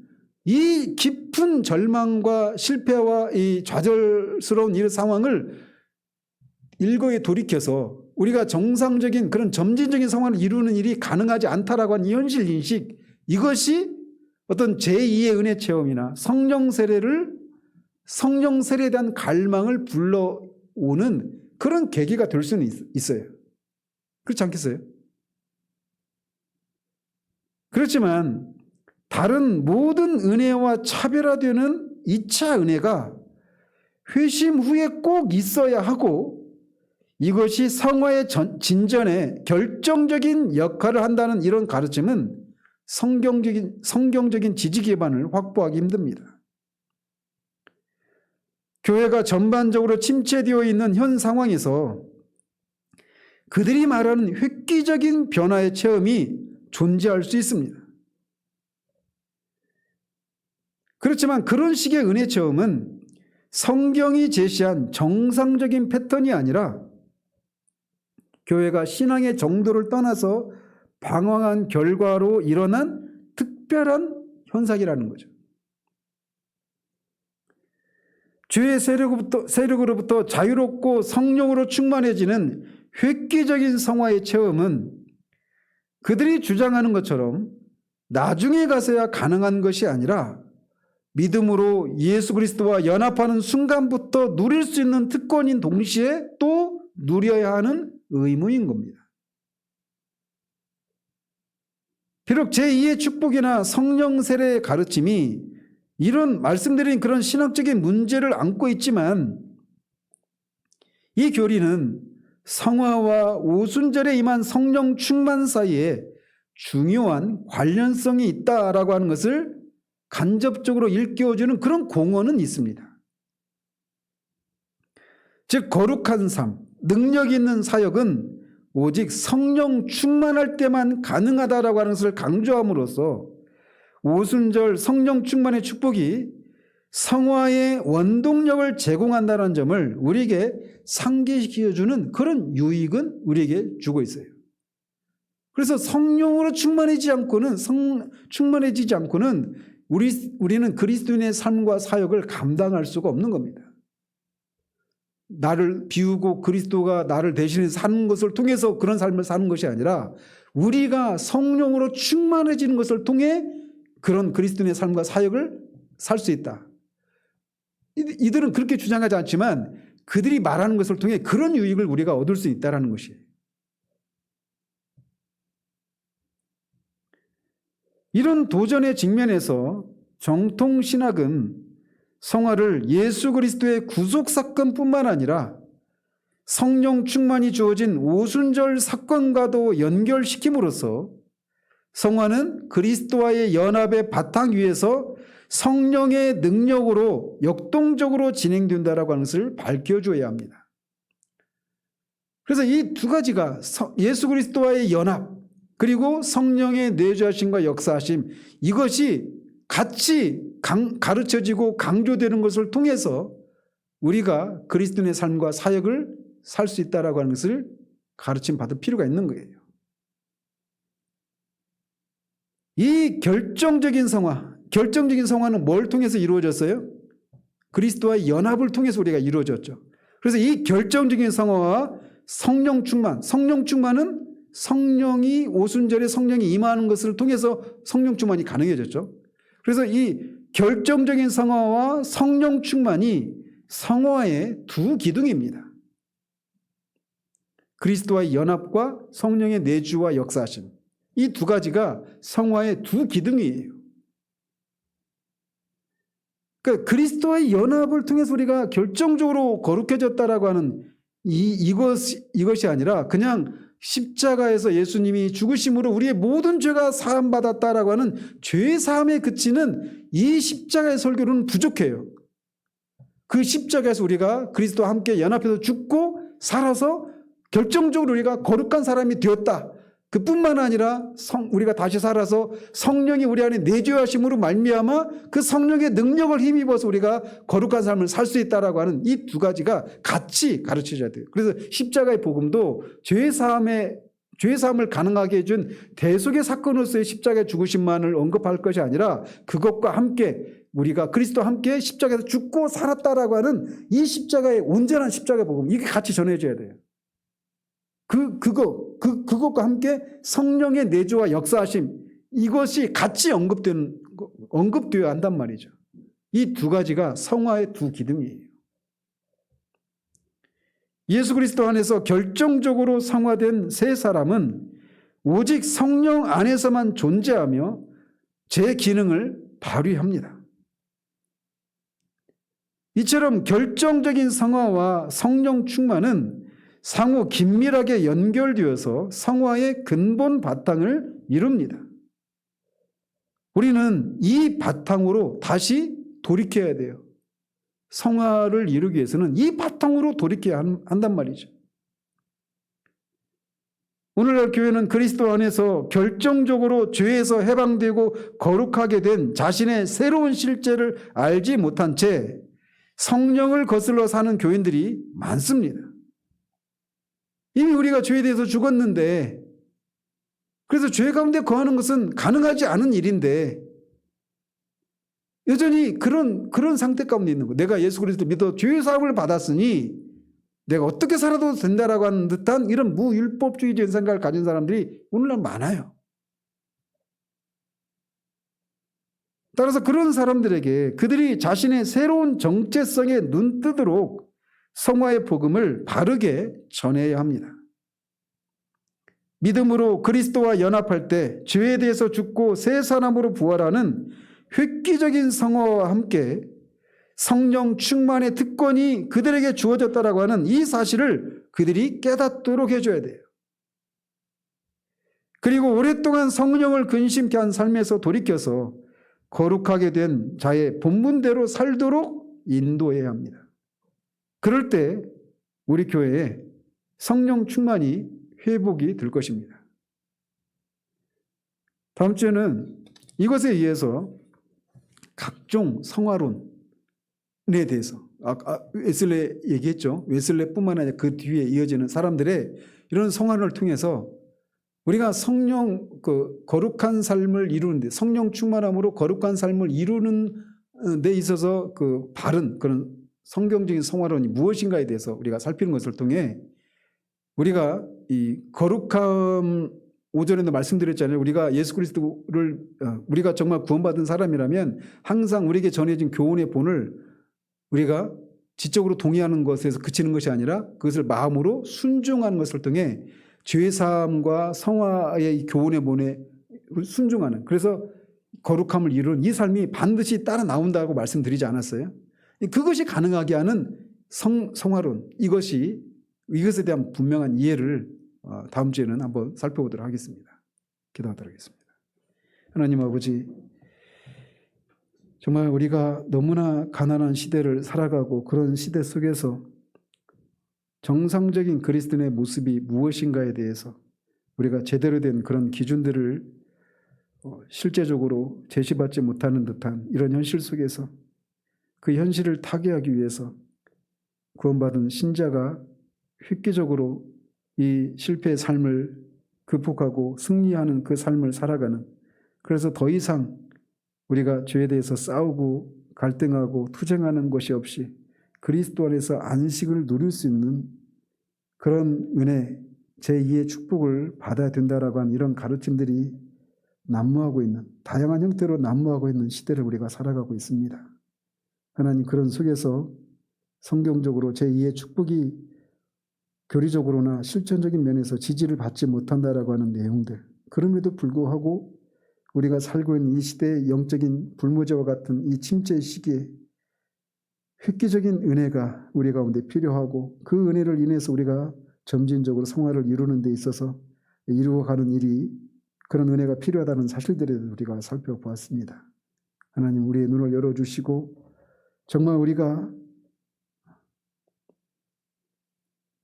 이 깊은 절망과 실패와 이 좌절스러운 이 상황을 일거에 돌이켜서 우리가 정상적인 그런 점진적인 상황을 이루는 일이 가능하지 않다라고 하는 이 현실 인식, 이것이 어떤 제2의 은혜 체험이나 성령 세례에 대한 갈망을 불러오는 그런 계기가 될 수는 있어요. 그렇지 않겠어요? 그렇지만 다른 모든 은혜와 차별화되는 2차 은혜가 회심 후에 꼭 있어야 하고 이것이 성화의 진전에 결정적인 역할을 한다는 이런 가르침은 성경적인 지지 기반을 확보하기 힘듭니다. 교회가 전반적으로 침체되어 있는 현 상황에서 그들이 말하는 획기적인 변화의 체험이 존재할 수 있습니다. 그렇지만 그런 식의 은혜 체험은 성경이 제시한 정상적인 패턴이 아니라 교회가 신앙의 정도를 떠나서 방황한 결과로 일어난 특별한 현상이라는 거죠. 주의 세력으로부터 자유롭고 성령으로 충만해지는 획기적인 성화의 체험은 그들이 주장하는 것처럼 나중에 가서야 가능한 것이 아니라 믿음으로 예수 그리스도와 연합하는 순간부터 누릴 수 있는 특권인 동시에 또 누려야 하는 의무인 겁니다. 비록 제2의 축복이나 성령 세례의 가르침이 이런 말씀드린 그런 신학적인 문제를 안고 있지만 이 교리는 성화와 오순절에 임한 성령 충만 사이에 중요한 관련성이 있다라고 하는 것을 간접적으로 일깨워주는 그런 공헌은 있습니다. 즉 거룩한 삶, 능력 있는 사역은 오직 성령 충만할 때만 가능하다라고 하는 것을 강조함으로써 오순절 성령 충만의 축복이 성화의 원동력을 제공한다는 점을 우리에게 상기시켜주는 그런 유익은 우리에게 주고 있어요. 그래서 성령으로 충만해지지 않고는 우리는 그리스도인의 삶과 사역을 감당할 수가 없는 겁니다. 나를 비우고 그리스도가 나를 대신해 사는 것을 통해서 그런 삶을 사는 것이 아니라 우리가 성령으로 충만해지는 것을 통해 그런 그리스도인의 삶과 사역을 살 수 있다. 이들은 그렇게 주장하지 않지만 그들이 말하는 것을 통해 그런 유익을 우리가 얻을 수 있다는 것이에요. 이런 도전의 직면에서 정통신학은 성화를 예수 그리스도의 구속사건뿐만 아니라 성령 충만이 주어진 오순절 사건과도 연결시킴으로써 성화는 그리스도와의 연합의 바탕 위에서 성령의 능력으로 역동적으로 진행된다라고 하는 것을 밝혀줘야 합니다. 그래서 이 두 가지가 예수 그리스도와의 연합 그리고 성령의 내주하심과 역사하심, 이것이 같이 가르쳐지고 강조되는 것을 통해서 우리가 그리스도인의 삶과 사역을 살 수 있다라고 하는 것을 가르침 받을 필요가 있는 거예요. 이 결정적인 성화는 뭘 통해서 이루어졌어요? 그리스도와의 연합을 통해서 우리가 이루어졌죠. 그래서 이 결정적인 성화와 성령 충만은 성령이 오순절에 성령이 임하는 것을 통해서 성령 충만이 가능해졌죠. 그래서 이 결정적인 성화와 성령 충만이 성화의 두 기둥입니다. 그리스도와의 연합과 성령의 내주와 역사하심, 이 두 가지가 성화의 두 기둥이에요. 그러니까 그리스도와의 연합을 통해서 우리가 결정적으로 거룩해졌다라고 하는 이것이 아니라 그냥 십자가에서 예수님이 죽으심으로 우리의 모든 죄가 사함받았다라고 하는 죄 사함에 그치는 이 십자가의 설교는 부족해요. 그 십자가에서 우리가 그리스도와 함께 연합해서 죽고 살아서 결정적으로 우리가 거룩한 사람이 되었다. 그뿐만 아니라 우리가 다시 살아서 성령이 우리 안에 내주하심으로 말미암아 그 성령의 능력을 힘입어서 우리가 거룩한 삶을 살 수 있다라고 하는 이 두 가지가 같이 가르쳐져야 돼요. 그래서 십자가의 복음도 죄 사함을 가능하게 해준 대속의 사건으로서의 십자가의 죽으심만을 언급할 것이 아니라 그것과 함께 우리가 그리스도와 함께 십자가에서 죽고 살았다라고 하는 이 십자가의 온전한 십자가의 복음, 이게 같이 전해져야 돼요. 그것과 함께 성령의 내주와 역사하심, 이것이 같이 언급되어야 한단 말이죠. 이 두 가지가 성화의 두 기둥이에요. 예수 그리스도 안에서 결정적으로 성화된 새 사람은 오직 성령 안에서만 존재하며 제 기능을 발휘합니다. 이처럼 결정적인 성화와 성령 충만은 상호 긴밀하게 연결되어서 성화의 근본 바탕을 이룹니다. 우리는 이 바탕으로 다시 돌이켜야 돼요. 성화를 이루기 위해서는 이 바탕으로 돌이켜야 한단 말이죠. 오늘날 교회는 그리스도 안에서 결정적으로 죄에서 해방되고 거룩하게 된 자신의 새로운 실제를 알지 못한 채 성령을 거슬러 사는 교인들이 많습니다. 이미 우리가 죄에 대해서 죽었는데, 그래서 죄 가운데 거하는 것은 가능하지 않은 일인데 여전히 그런 상태 가운데 있는 거예요. 내가 예수 그리스도 믿어 죄 사함을 받았으니 내가 어떻게 살아도 된다라고 하는 듯한 이런 무율법주의적인 생각을 가진 사람들이 오늘날 많아요. 따라서 그런 사람들에게 그들이 자신의 새로운 정체성에 눈뜨도록 성화의 복음을 바르게 전해야 합니다. 믿음으로 그리스도와 연합할 때 죄에 대해서 죽고 새 사람으로 부활하는 획기적인 성화와 함께 성령 충만의 특권이 그들에게 주어졌다라고 하는 이 사실을 그들이 깨닫도록 해줘야 돼요. 그리고 오랫동안 성령을 근심케 한 삶에서 돌이켜서 거룩하게 된 자의 본분대로 살도록 인도해야 합니다. 그럴 때 우리 교회에 성령 충만이 회복이 될 것입니다. 다음 주에는 이것에 의해서 각종 성화론에 대해서 웨슬레 얘기했죠. 웨슬레뿐만 아니라 그 뒤에 이어지는 사람들의 이런 성화론을 통해서 우리가 성령 거룩한 삶을 이루는데, 성령 충만함으로 거룩한 삶을 이루는 데 있어서 바른 그런 성경적인 성화론이 무엇인가에 대해서 우리가 살피는 것을 통해 우리가 이 거룩함, 오전에도 말씀드렸잖아요. 우리가 예수 그리스도를 우리가 정말 구원받은 사람이라면 항상 우리에게 전해진 교훈의 본을 우리가 지적으로 동의하는 것에서 그치는 것이 아니라 그것을 마음으로 순종하는 것을 통해 죄사함과 성화의 이 교훈의 본에 순종하는, 그래서 거룩함을 이루는 이 삶이 반드시 따라 나온다고 말씀드리지 않았어요? 그것이 가능하게 하는 성화론, 이것에 대한 분명한 이해를 다음 주에는 한번 살펴보도록 하겠습니다. 기도하도록 하겠습니다. 하나님 아버지, 정말 우리가 너무나 가난한 시대를 살아가고 그런 시대 속에서 정상적인 그리스도인의 모습이 무엇인가에 대해서 우리가 제대로 된 그런 기준들을 실제적으로 제시받지 못하는 듯한 이런 현실 속에서 그 현실을 타개하기 위해서 구원받은 신자가 획기적으로 이 실패의 삶을 극복하고 승리하는 그 삶을 살아가는, 그래서 더 이상 우리가 죄에 대해서 싸우고 갈등하고 투쟁하는 것이 없이 그리스도 안에서 안식을 누릴 수 있는 그런 은혜, 제2의 축복을 받아야 된다라고 하는 이런 가르침들이 난무하고 있는, 다양한 형태로 난무하고 있는 시대를 우리가 살아가고 있습니다. 하나님, 그런 속에서 성경적으로 제2의 축복이 교리적으로나 실천적인 면에서 지지를 받지 못한다라고 하는 내용들, 그럼에도 불구하고 우리가 살고 있는 이 시대의 영적인 불모자와 같은 이 침체의 시기에 획기적인 은혜가 우리 가운데 필요하고, 그 은혜를 인해서 우리가 점진적으로 성화를 이루는 데 있어서 이루어가는 일이, 그런 은혜가 필요하다는 사실들을 우리가 살펴보았습니다. 하나님, 우리의 눈을 열어주시고 정말 우리가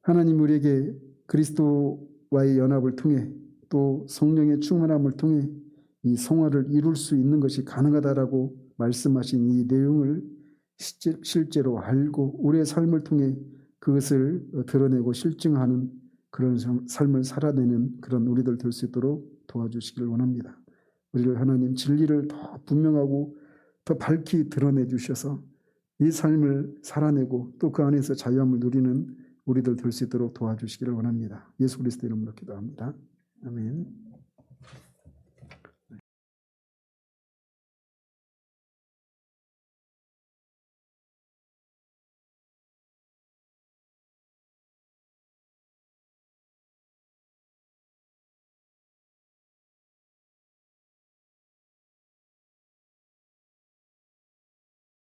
하나님 우리에게 그리스도와의 연합을 통해 또 성령의 충만함을 통해 이 성화를 이룰 수 있는 것이 가능하다라고 말씀하신 이 내용을 실제로 알고 우리의 삶을 통해 그것을 드러내고 실증하는 그런 삶을 살아내는 그런 우리들 될 수 있도록 도와주시기를 원합니다. 우리를 하나님 진리를 더 분명하고 더 밝히 드러내 주셔서 이 삶을 살아내고 또 그 안에서 자유함을 누리는 우리들 될 수 있도록 도와주시기를 원합니다. 예수 그리스도 이름으로 기도합니다. 아멘.